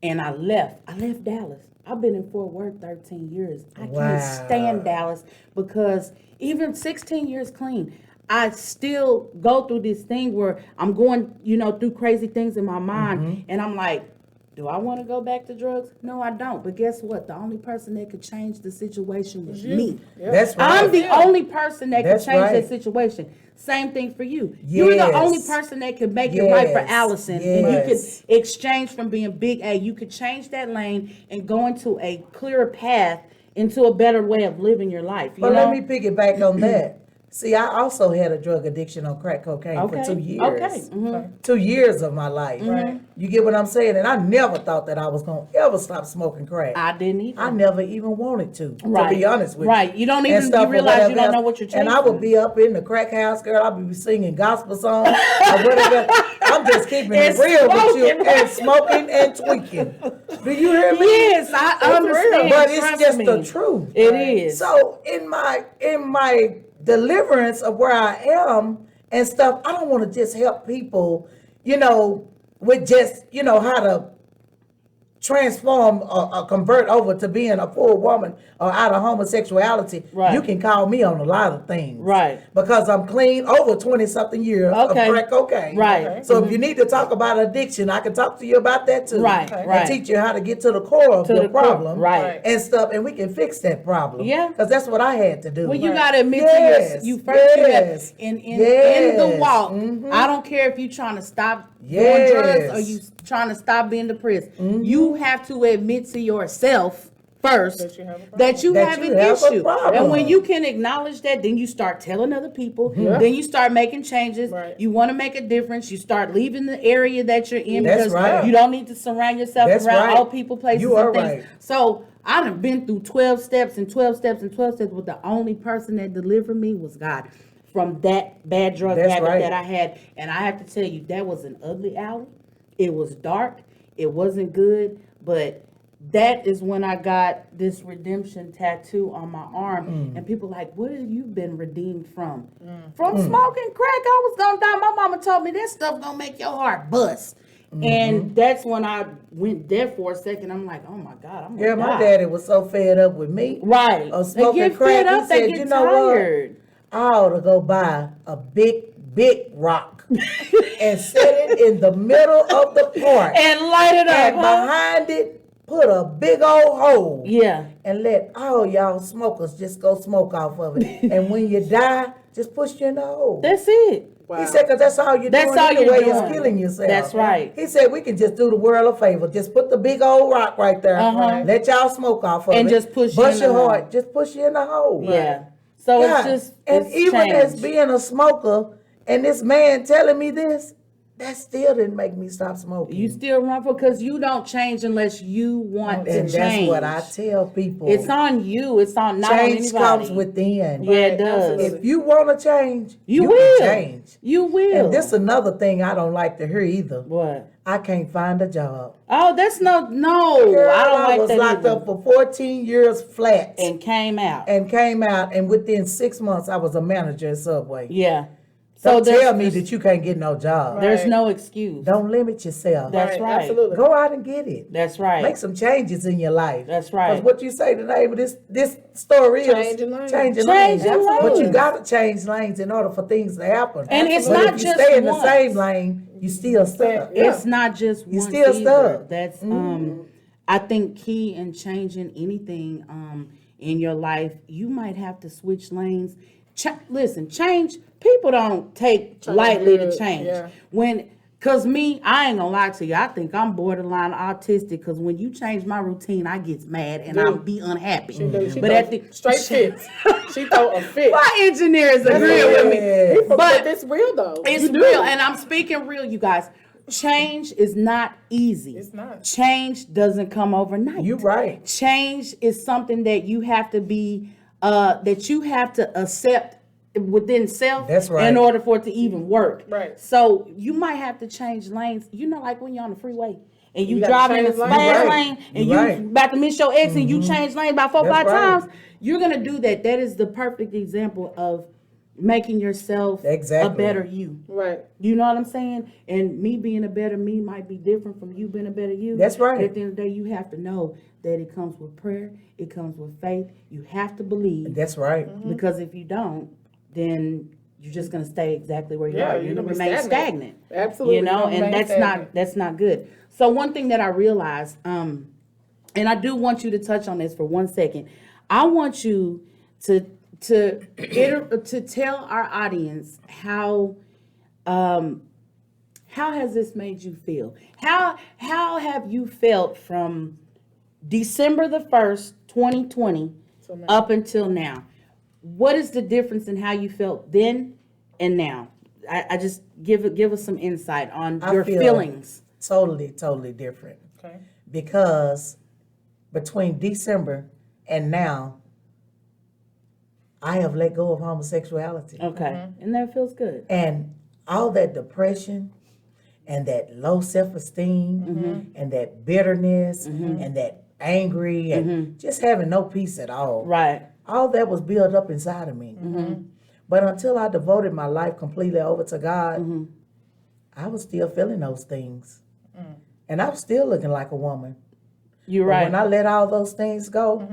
And I left. I left Dallas. I've been in Fort Worth 13 years. I can't stand Dallas because even 16 years clean, I still go through this thing where I'm going, through crazy things in my mind. And I'm like, do I want to go back to drugs? No, I don't. But guess what? The only person that could change the situation was me. That's right. I'm the only person that could change that situation. Same thing for you. You're the only person that could make it right for Allison. And you could exchange from being big A. You could change that lane and go into a clearer path, into a better way of living your life. You know? Let me piggyback on that. See, I also had a drug addiction on crack cocaine for 2 years. Okay. 2 years of my life. Right. You get what I'm saying? And I never thought that I was going to ever stop smoking crack. I didn't either. I never even wanted to be honest with you. Right. You don't even you realize you don't know what you're chasing. And I would be up in the crack house, girl. I'd be singing gospel songs or whatever. I'm just keeping it real with you and smoking and tweaking. Do you hear me? Yes, I understand. But it's just the truth. It is. So in my deliverance of where I am and stuff, I don't want to just help people, with just, how to transform or convert over to being a full woman or out of homosexuality. Right. You can call me on a lot of things. Right. Because I'm clean over 20-something years of crack cocaine. Right. So if you need to talk about addiction, I can talk to you about that too. Right. And teach you how to get to the core of your problem. Right. And stuff, and we can fix that problem. Yeah. Because that's what I had to do. Well, you got to admit to you first. In the walk, I don't care if you're trying to stop doing drugs or you trying to stop being depressed. You have to admit to yourself first that you have an issue. And when you can acknowledge that, then you start telling other people. Then you start making changes. You want to make a difference. You start leaving the area that you're in because you don't need to surround yourself around all people, places, and things. So I done been through 12 steps and 12 steps and 12 steps, but the only person that delivered me was God. from that bad drug That's habit right. that I had. And I have to tell you, that was an ugly alley. It was dark. It wasn't good. But that is when I got this redemption tattoo on my arm. And people like, what have you been redeemed from? From smoking crack. I was going to die. My mama told me that stuff going to make your heart bust. And that's when I went deaf for a second. I'm like, oh my God, I'm Yeah, gonna my die. daddy was so fed up with me. Right. Of They smoking get crack. fed up, He they said, get you know tired. what? I ought to go buy a big rock and set it in the middle of the park. And light it up. And huh? behind it, put a big old hole. Yeah. And let all y'all smokers just go smoke off of it. And when you die, just push you in the hole. That's it. He said, because that's all you're That's doing all anyway, you're is doing. killing yourself. That's right. He said, we can just do the world a favor. Just put the big old rock right there. Uh-huh. Let y'all smoke off of And it. just push you Bust in your the heart. hole. Just push you in the hole. Yeah. So God. it's just, And it's even as changed. being a smoker, and this man telling me this, that still didn't make me stop smoking. You still run for, because you don't change unless you want to and change. that's what I tell people. It's on you. It's on not change on anybody. comes within. Yeah, it does. If you want to change, You can will. change. You will. And this another thing I don't like to hear either. What? I can't find a job. Oh, that's no. Girl, I don't like was that locked either. up for 14 years flat And came out. and came out, and within 6 months I was a manager at Subway. Yeah. Don't there's- tell me that you can't get no job. There's Right. no excuse. Don't limit yourself. That's right. Absolutely. Go out and get it. That's right. Make some changes in your life. That's right. Because what you say the name of this story is Changing lanes. changing Changing lanes. But you lanes. gotta change lanes in order for things to happen. And it's But not if you just stay in the once. same lane, you still stuck. Yeah. It's not just You once still either. stuck. That's I think key in changing anything in your life, you might have to switch lanes. Listen, change. People don't take lightly to good, change. yeah. Cause me, I ain't gonna lie to you. I think I'm borderline autistic. Cause when you change my routine, I get mad and I'll be unhappy. She But throw at the straight fits. She throw a fit. my engineers agree with me. Yeah. But it's real though. It's You do. real, and I'm speaking real, you guys. Change is not easy. It's not. Change doesn't come overnight. You right. Change is something that you have to be, that you have to accept within self. That's right. In order for it to even work. Right. So you might have to change lanes. You know, like when you're on the freeway and you You gotta driving in a change lanes. fast Right. lane and You you right. about to miss your exit and you change lane about 4 or 5 That's right. times. You're gonna do that. That is the perfect example of making yourself Exactly. a better you. Right. You know what I'm saying? And me being a better me might be different from you being a better you. That's right. But at the end of the day, you have to know that it comes with prayer, it comes with faith. You have to believe. That's right. Because if you don't, then you're just gonna stay exactly where you Yeah, are. you're You're gonna gonna be remain stagnant. stagnant. Absolutely, You know, you're gonna and remain stagnant. that's not good. So one thing that I realized, and I do want you to touch on this for 1 second. I want you to tell our audience how has this made you feel? How have you felt from December the 1st, 2020 up until now? What is the difference in how you felt then and now? I just give us some insight on I your feel feelings. Totally different. Okay. Because between December and now, I have let go of homosexuality. Okay, and that feels good. And all that depression and that low self-esteem and that bitterness and that angry and just having no peace at all. Right. All that was built up inside of me. But until I devoted my life completely over to God, I was still feeling those things. And I was still looking like a woman. You're But right. when I let all those things go,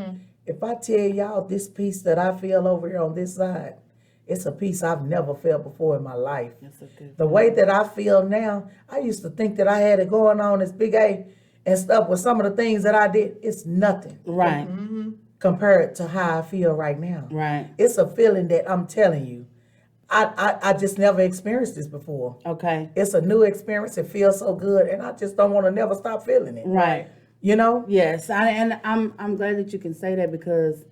if I tell y'all this peace that I feel over here on this side, it's a peace I've never felt before in my life. That's a good. The way that I feel now, I used to think that I had it going on as Big A and stuff with some of the things that I did. It's nothing Right. compared to how I feel right now. Right. It's a feeling that I'm telling you, I just never experienced this before. Okay. It's a new experience. It feels so good, and I just don't want to never stop feeling it. Right. You know? Yes, I'm glad that you can say that, because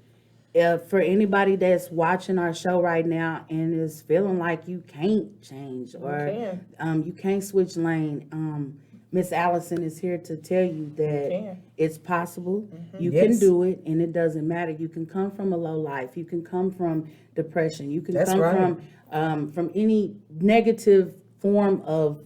for anybody that's watching our show right now and is feeling like you can't change or you can't switch lane, Miss Allison is here to tell you that can. it's possible. You Yes. can do it, and it doesn't matter. You can come from a low life. You can come from depression. You can That's come right. from any negative form of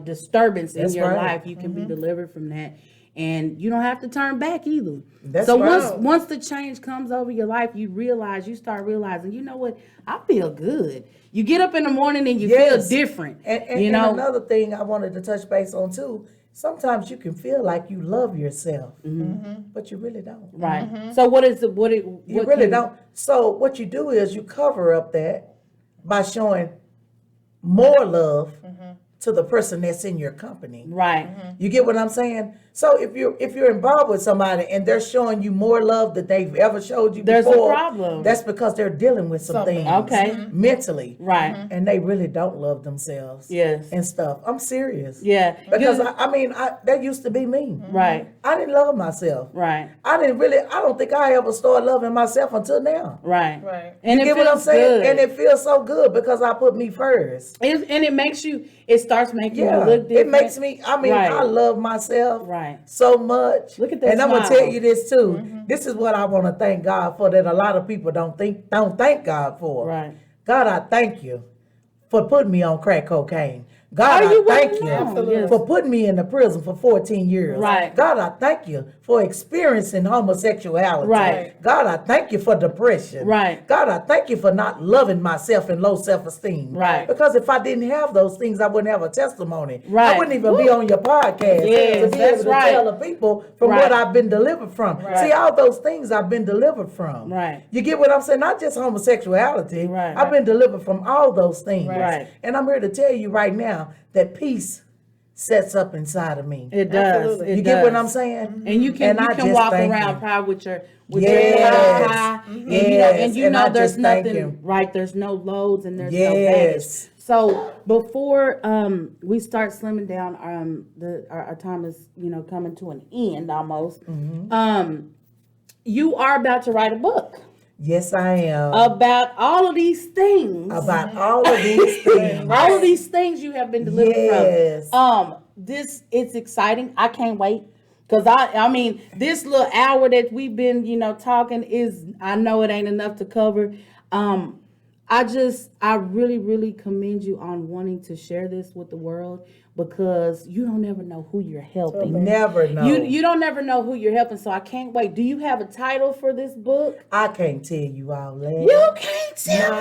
disturbance That's in your right. life. You can be delivered from that, and you don't have to turn back either. That's so right. once the change comes over your life, you start realizing, you know what, I feel good. You get up in the morning and you Yes. feel different. And you know, another thing I wanted to touch base on too, sometimes you can feel like you love yourself, but you really don't. right. So what is it? You really don't. So what you do is you cover up that by showing more love to the person that's in your company. Right. You get what I'm saying? So if you're involved with somebody and they're showing you more love than they've ever showed you There's a before, problem. that's because they're dealing with some things Okay. mentally. Right. And they really don't love themselves. Yes. And stuff. I'm serious. Yeah. Because You- that used to be me. right. I didn't love myself. Right. I don't think I ever started loving myself until now. Right. Right. And You it get what I'm feels saying? good. And it feels so good because I put me first. And it makes you. It starts making you Yeah, look different. it makes me. Right. I love myself Right. so much. Look at that And I'm gonna smile. tell you this too. This is what I want to thank God for. That a lot of people don't thank God for. Right. God, I thank you for putting me on crack cocaine. God, Oh, you I thank wouldn't you know. Absolutely. for putting me in the prison for 14 years. Right. God, I thank you for experiencing homosexuality. Right. God, I thank you for depression. Right. God, I thank you for not loving myself and low self-esteem. Right. Because if I didn't have those things, I wouldn't have a testimony. Right. I wouldn't even be on your podcast Yes, to be that's able to right. tell the people from Right. what I've been delivered from. Right. See, all those things I've been delivered from. Right. You get what I'm saying? Not just homosexuality. Right. I've been delivered from all those things. Right. And I'm here to tell you right now that peace sets up inside of me. It does. Absolutely. It You get what does. I'm saying? And you can I you can just walk thank around you. proud with your Yes. head high, and Yes. you And know I there's just thank nothing you. right. There's no loads and there's Yes. no baggage. So before we start slimming down, our time is coming to an end almost. Mm-hmm. You are about to write a book Yes, I am. about all of these things. About all of these things. All of these things you have been delivered Yes. from. It's exciting. I can't wait. Cause I mean, this little hour that we've been, talking I know it ain't enough to cover. I really, really commend you on wanting to share this with the world because you don't ever know who you're helping. Never know. You don't never know who you're helping. So I can't wait. Do you have a title for this book? I can't tell you all that. You can't tell No,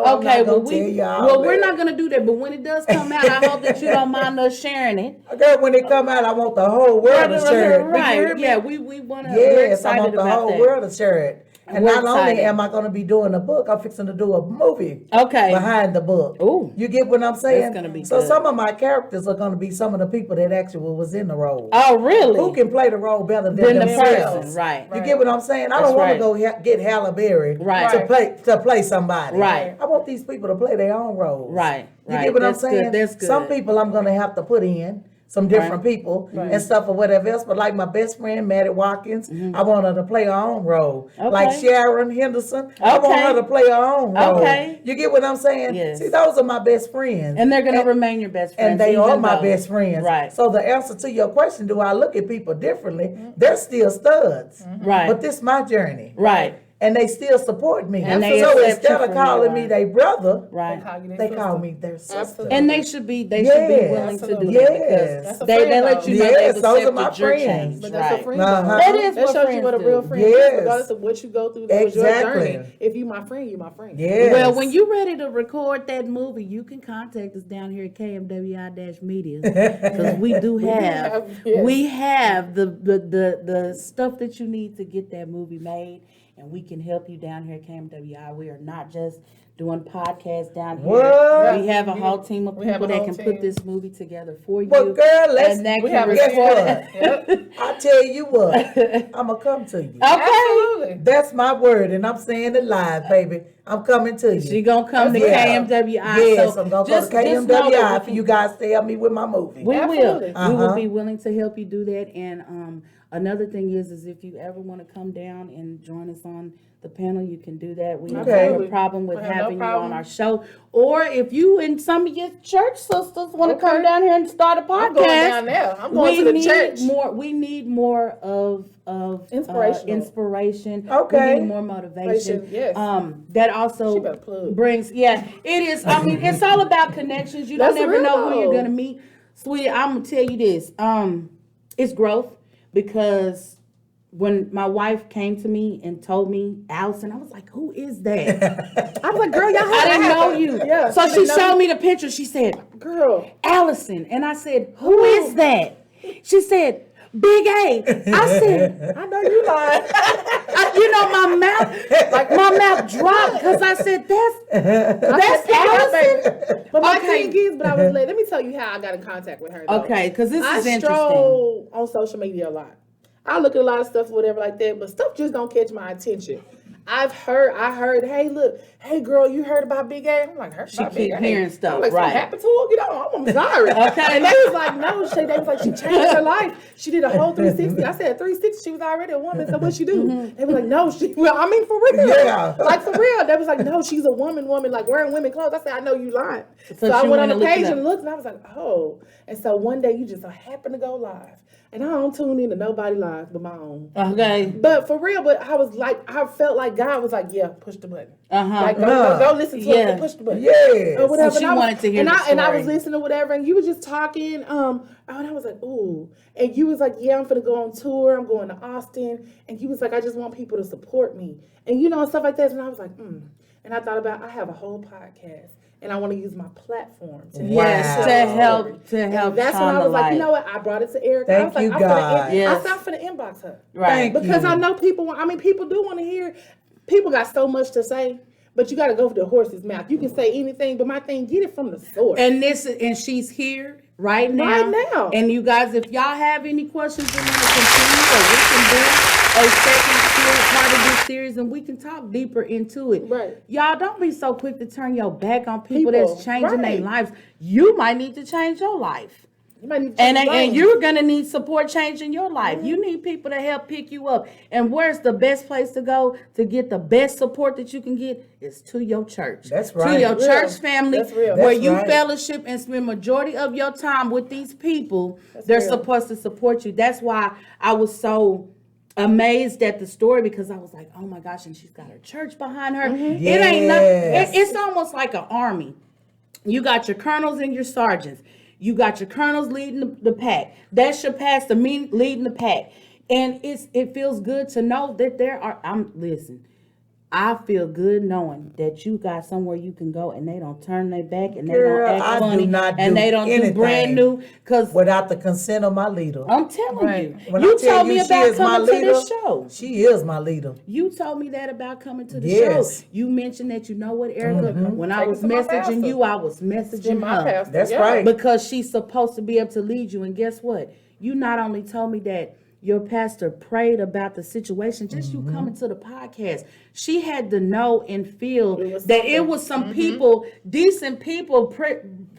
us. I'm Okay, not well gonna tell you all we're that. not gonna do that. But when it does come out, I hope that you don't mind us sharing it. Okay, when it come out, I want the whole world to share it. Did you hear Right? me? Yeah, we want to. We're Yes, I excited want the about whole that. world to share it. And We're not only excited. am I going to be doing a book, I'm fixing to do a movie Okay. behind the book. Ooh. You get what I'm saying? gonna be so good. some of my characters are going to be some of the people that actually was in the role. Oh, really? Who can play the role better than Then the themselves? person, right? You get what I'm saying? I That's don't want right. to go get Halle Berry Right. to play somebody. Right. I want these people to play their own roles. Right, You right. get what That's I'm good, saying? that's good. Some people I'm going to have to put in. Some different people and stuff or whatever else. But like my best friend, Maddie Watkins, I want her to play her own role. Okay. Like Sharon Henderson, I want Okay. her to play her own role. Okay. You get what I'm saying? Yes. See, those are my best friends. And they're gonna remain your best friends. And they even are my though- best friends. Right. So the answer to your question, do I look at people differently? They're still studs. Right. But this is my journey. Right. And they still support me. And they so accept instead you of for who calling you me are. their brother, Right. they call me their sister. Absolutely. And they should be willing Yes. to do Absolutely. that Yes. because That's a they friend, let though. you know Yes, they've those are accepted my your friends. change. But that's right. a friend. Uh-huh. though. That is That what shows friends you what a do. real friend Yes. is, regardless of what you go through. That was your Exactly. journey. If you my friend, you my friend. Yes. Well, when you're ready to record that movie, you can contact us down here at KMWI-Media because we do have yes. we have the stuff that you need to get that movie made, and we can help you down here at KMWI. We are not just doing podcasts down here. What? We have a whole team of we have people a that whole can team. put this movie together for you. But girl, let's and that we can have a guess record what? it. I tell you what, I'm gonna come to you. Okay. Absolutely. That's my word, and I'm saying it live, baby. I'm coming to you. She gonna come to Yeah. KMWI. Yes, so I'm gonna just go to know that KMWI we for you guys to help me with my movie. We Absolutely. will. We will Uh-huh. be willing to help you do that. And another thing is if you ever want to come down and join us on the panel, you can do that. We don't Okay. have a problem with I have no having you problem. on our show. Or if you and some of your church sisters want to come down here and start a podcast, I'm going down there. I'm going to the church. We need more of Inspirational. inspiration. Okay. We need more motivation. Yes. That also She better plug. brings. Yeah, it is. I mean, it's all about connections. You don't That's never real, know who you're though. gonna meet, sweetie. I'm gonna tell you this. It's growth because when my wife came to me and told me Allison, I was like, "Who is that?" I was like, girl, y'all I didn't know you. Yeah. So she didn't know showed you. me the picture. She said, Girl. Allison. And I said, "Who is that?" She said, "Big A." I said, I know you lying. my mouth dropped because I said, that's Allison. But my Okay. thing is, but I was like, let me tell you how I got in contact with her. Though. Okay, because this I is interesting. stroll on social media a lot. I look at a lot of stuff, whatever like that, but stuff just don't catch my attention. I heard, hey, look, hey, girl, you heard about Big A? I'm like, heard She about keep Big A? hearing stuff, I'm like, right. something happened to her? Get on, I'm sorry. Okay. And they was like, no, they was like, she changed her life. She did a whole 360. I said, 360, she was already a woman, so what she do? Mm-hmm. They was like, no, I mean, for real. Yeah. Like, for real. They was like, no, she's a woman, like wearing women clothes. I said, I know you lying. So I she went on went the and looked it page up. and looked, and I was like, oh. And so one day you just so happen to go live. And I don't tune into nobody live but my own. Okay. But for real, I felt like God was like, yeah, push the button. Uh-huh. Like, go listen to Yeah. it, push the button. Yes. Or whatever. So she And I was- wanted to hear and the I was story. listening to whatever, and you were just talking. And I was like, ooh. And you was like, yeah, I'm finna go on tour. I'm going to Austin. And you was like, I just want people to support me. And and stuff like that. And I was like, And I thought about, I have a whole podcast. And I want to use my platform to Yes, Wow. to help And that's when shine I the was like, you light. know what? I brought it to Erica. I Thank was like, you, I'm God. Yes. I'm finna inbox her. Right. Thank Because you. I know people do want to hear. People got so much to say, but you got to go for the horse's mouth. You can say anything, but my thing, get it from the source. And she's here right now. Right now. And you guys, if y'all have any questions you want to continue, or we can do a second part of this series, and we can talk deeper into it. Right. Y'all don't be so quick to turn your back on people People, that's changing their right. lives. You might need to change your life. You might need to And change lanes. and you're gonna need support changing your life. You need people to help pick you up. And where's the best place to go to get the best support that you can get? Is to your church. That's To right. your Real. church family, That's real. where That's you right. fellowship and spend majority of your time with these people. They're real. supposed to support you. That's why I was so amazed at the story, because I was like, oh my gosh, and she's got her church behind her. It ain't Yes. nothing. It's almost like an army. You got your colonels and your sergeants. You got your colonels leading the pack. That's your pastor leading the pack. And it feels good to know that listen, I feel good knowing that you got somewhere you can go and they don't turn their back and they Girl, don't I act do funny not and do they don't do anything brand new. Because Without the consent of my leader. I'm telling Right. you, When you I tell told me she about is my coming to leader, this show. She is my leader. You told me that about coming to the Yes. show. You mentioned that, you know what, Erica, when I Take it was to my messaging pastor. you, I was messaging my her. pastor. That's Yeah. right. Because she's supposed to be able to lead you. And guess what? You not only told me that your pastor prayed about the situation, just you coming to the podcast. She had to know and feel It was that it something. was some people, decent people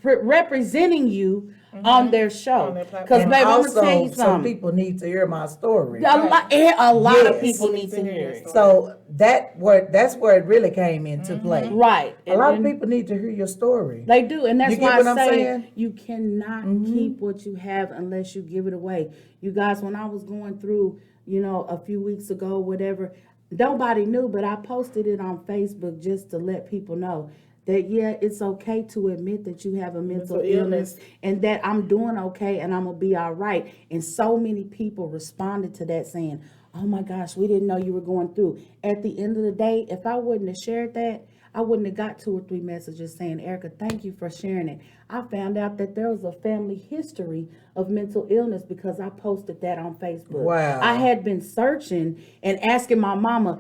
representing you on their show. On their platform. Because, And babe, I'm going also, to tell you some something. people need to hear my story. A lot of Yes. people need to hear it. So that's where it really came into play. Right. A lot of And- people need to hear your story. They do, and that's You get why what I I'm say saying? you cannot keep what you have unless you give it away. You guys, when I was going through, a few weeks ago, whatever, nobody knew, but I posted it on Facebook just to let people know that, yeah, it's okay to admit that you have a mental illness and that I'm doing okay and I'm going to be all right. And so many people responded to that saying, oh my gosh, we didn't know you were going through. At the end of the day, if I wouldn't have shared that, I wouldn't have got 2 or 3 messages saying, Erica, thank you for sharing it. I found out that there was a family history of mental illness because I posted that on Facebook. Wow. I had been searching and asking my mama,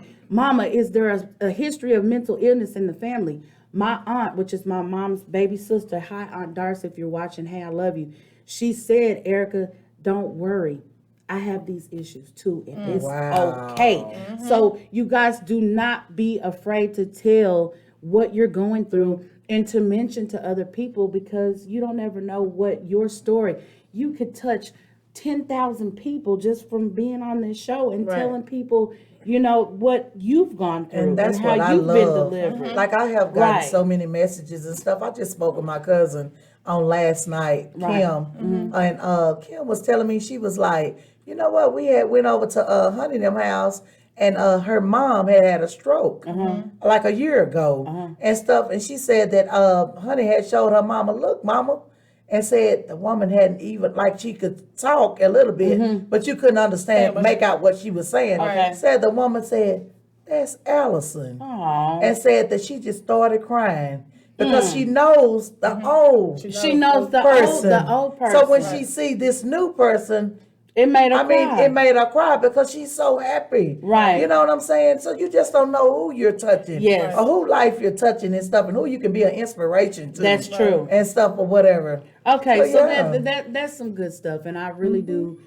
is there a history of mental illness in the family? My aunt, which is my mom's baby sister, hi, Aunt Darcy, if you're watching, hey, I love you. She said, Erica, don't worry. I have these issues too, and it's Wow. okay. So you guys do not be afraid to tell what you're going through and to mention to other people, because you don't ever know what your story, you could touch 10,000 people just from being on this show and Right. telling people, you know, what you've gone through And that's how what I you've been love. delivered. Like I have gotten Right. so many messages and stuff. I just spoke with my cousin on last night, Right. Kim, and Kim was telling me, she was like, you know what, we had went over to Honey them house, and her mom had a stroke like a year ago and stuff, and she said that Honey had showed her mama, look, mama, and said the woman hadn't even, like, she could talk a little bit, but you couldn't understand, make out what she was saying. Okay. Said the woman said, that's Allison. Aw. And said that she just started crying because she knows the old She knows the old person. So when she see this new person, it made her I mean, cry. it made her cry because she's so happy. Right. You know what I'm saying? So you just don't know who you're touching. Yes. Or who life you're touching and stuff, and who you can be an inspiration to. That's true. And stuff or whatever. Okay, so yeah. that's some good stuff, and I really do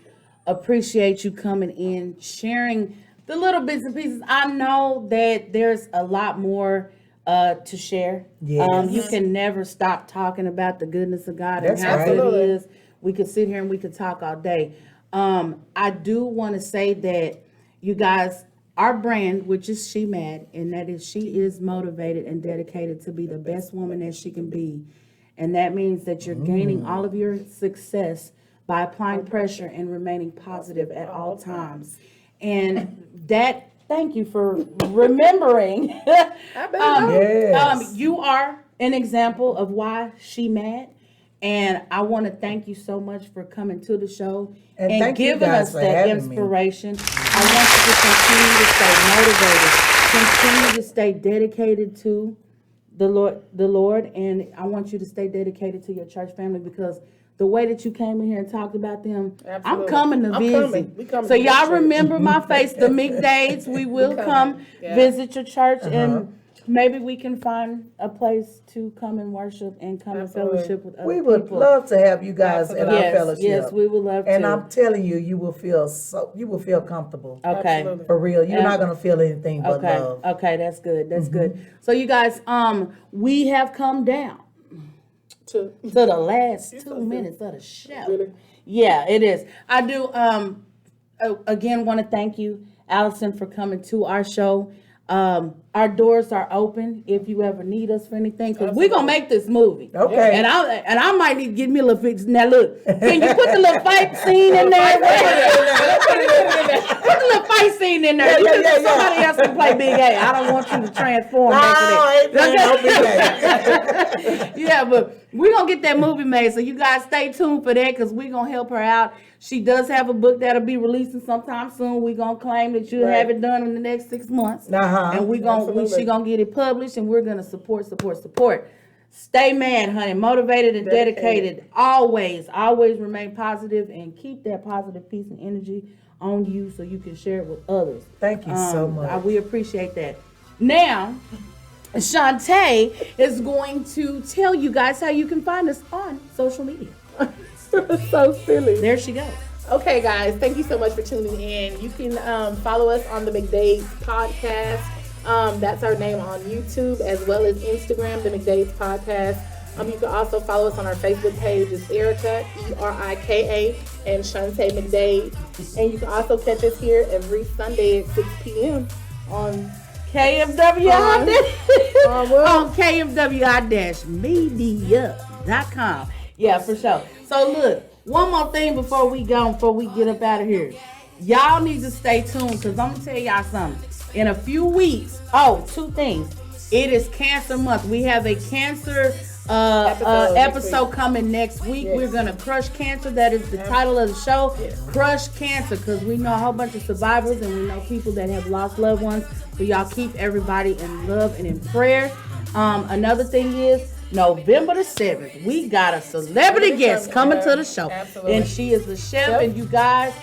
appreciate you coming in, sharing the little bits and pieces. I know that there's a lot more to share. Yes. You can never stop talking about the goodness of God That's and how right. good Absolutely. it is. We could sit here and we could talk all day. I do want to say that you guys, our brand, which is She Mad, and that is she is motivated and dedicated to be the best woman that she can be. And that means that you're gaining all of your success by applying pressure and remaining positive at all times. And that, thank you for remembering. Yes. You are an example of why She Mad. And I want to thank you so much for coming to the show And and thank you giving guys us for that having me. inspiration. I want you to continue to stay motivated, continue to stay dedicated to the Lord, and I want you to stay dedicated to your church family, because the way that you came in here and talked about them, I'm Absolutely. coming to I'm visit. coming. We coming So to your y'all church. remember my face, the McDays. We will coming. come Yeah. visit your church, and maybe we can find a place to come and worship and come Absolutely. and fellowship with other We would people. love to have you guys at our Yes, fellowship. yes, we would love And to. I'm telling you, you will feel comfortable. Okay. Absolutely. For real. You're Yeah. not gonna feel anything but Okay. love. Okay, that's good. That's good. So you guys, we have come down To to the last 2 so minutes of the show. Really? Yeah, it is. I do again want to thank you, Allison, for coming to our show. Our doors are open if you ever need us for anything, because we're gonna make this movie. Okay. And I might need to get me a little fix. Now look, can you put the little fight scene in there? Put the little fight scene in there. Somebody else can play Big A. I don't want you to transform back to that. Yeah, but we're gonna get that movie made, so you guys stay tuned for that, because we're gonna help her out. She does have a book that'll be releasing sometime soon. We're gonna claim that you'll have it done in the next 6 months. And she gonna get it published, and we're gonna support. Stay mad, honey. Motivated and dedicated. Always remain positive, and keep that positive peace and energy on you so you can share it with others. Thank you so much. We appreciate that. Now, Shantae is going to tell you guys how you can find us on social media. so silly. There she goes. Okay, guys, thank you so much for tuning in. You can follow us on the McDays podcast. That's our name on YouTube, as well as Instagram, the McDays podcast. You can also follow us on our Facebook page. It's Erica, Erika, and Shantae McDade. And you can also catch us here every Sunday at 6 p.m. on KFWI on KFWI-media.com. Yeah, for sure. So look, one more thing before we get up out of here. Y'all need to stay tuned, because I'm going to tell y'all something. In a few weeks, 2 things. It is Cancer Month. We have a cancer episode coming next week. Yes. We're going to crush cancer. That is the title of the show. Yes. Crush cancer, because we know a whole bunch of survivors, and we know people that have lost loved ones. So y'all keep everybody in love and in prayer. Another thing is, November the 7th, we got a celebrity guest coming to the show. Absolutely. And she is the chef, and you guys,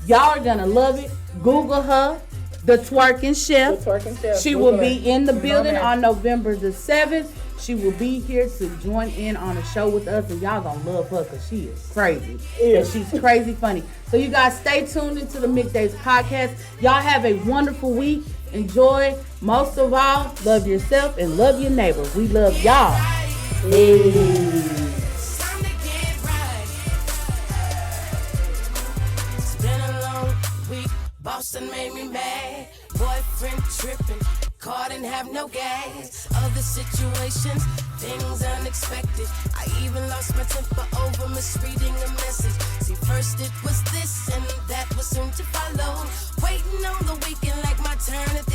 y'all are going to love it. Google her, the Twerking Chef. The Twerking Chef. She Google will be her. in the building Okay. on November the 7th. She will be here to join in on a show with us, and y'all gonna love her, because she is crazy. Yeah. And she's crazy funny. So you guys stay tuned into the McDays podcast. Y'all have a wonderful week. Enjoy. Most of all, love yourself and love your neighbor. We love y'all. Hey. Time to get right. boss done made me mad. Boyfriend tripping, car didn't have no gas. Other situations, things unexpected. I even lost my temper over misreading a message. See, first it was this and that was soon to follow. Waiting on the weekend like my turn at the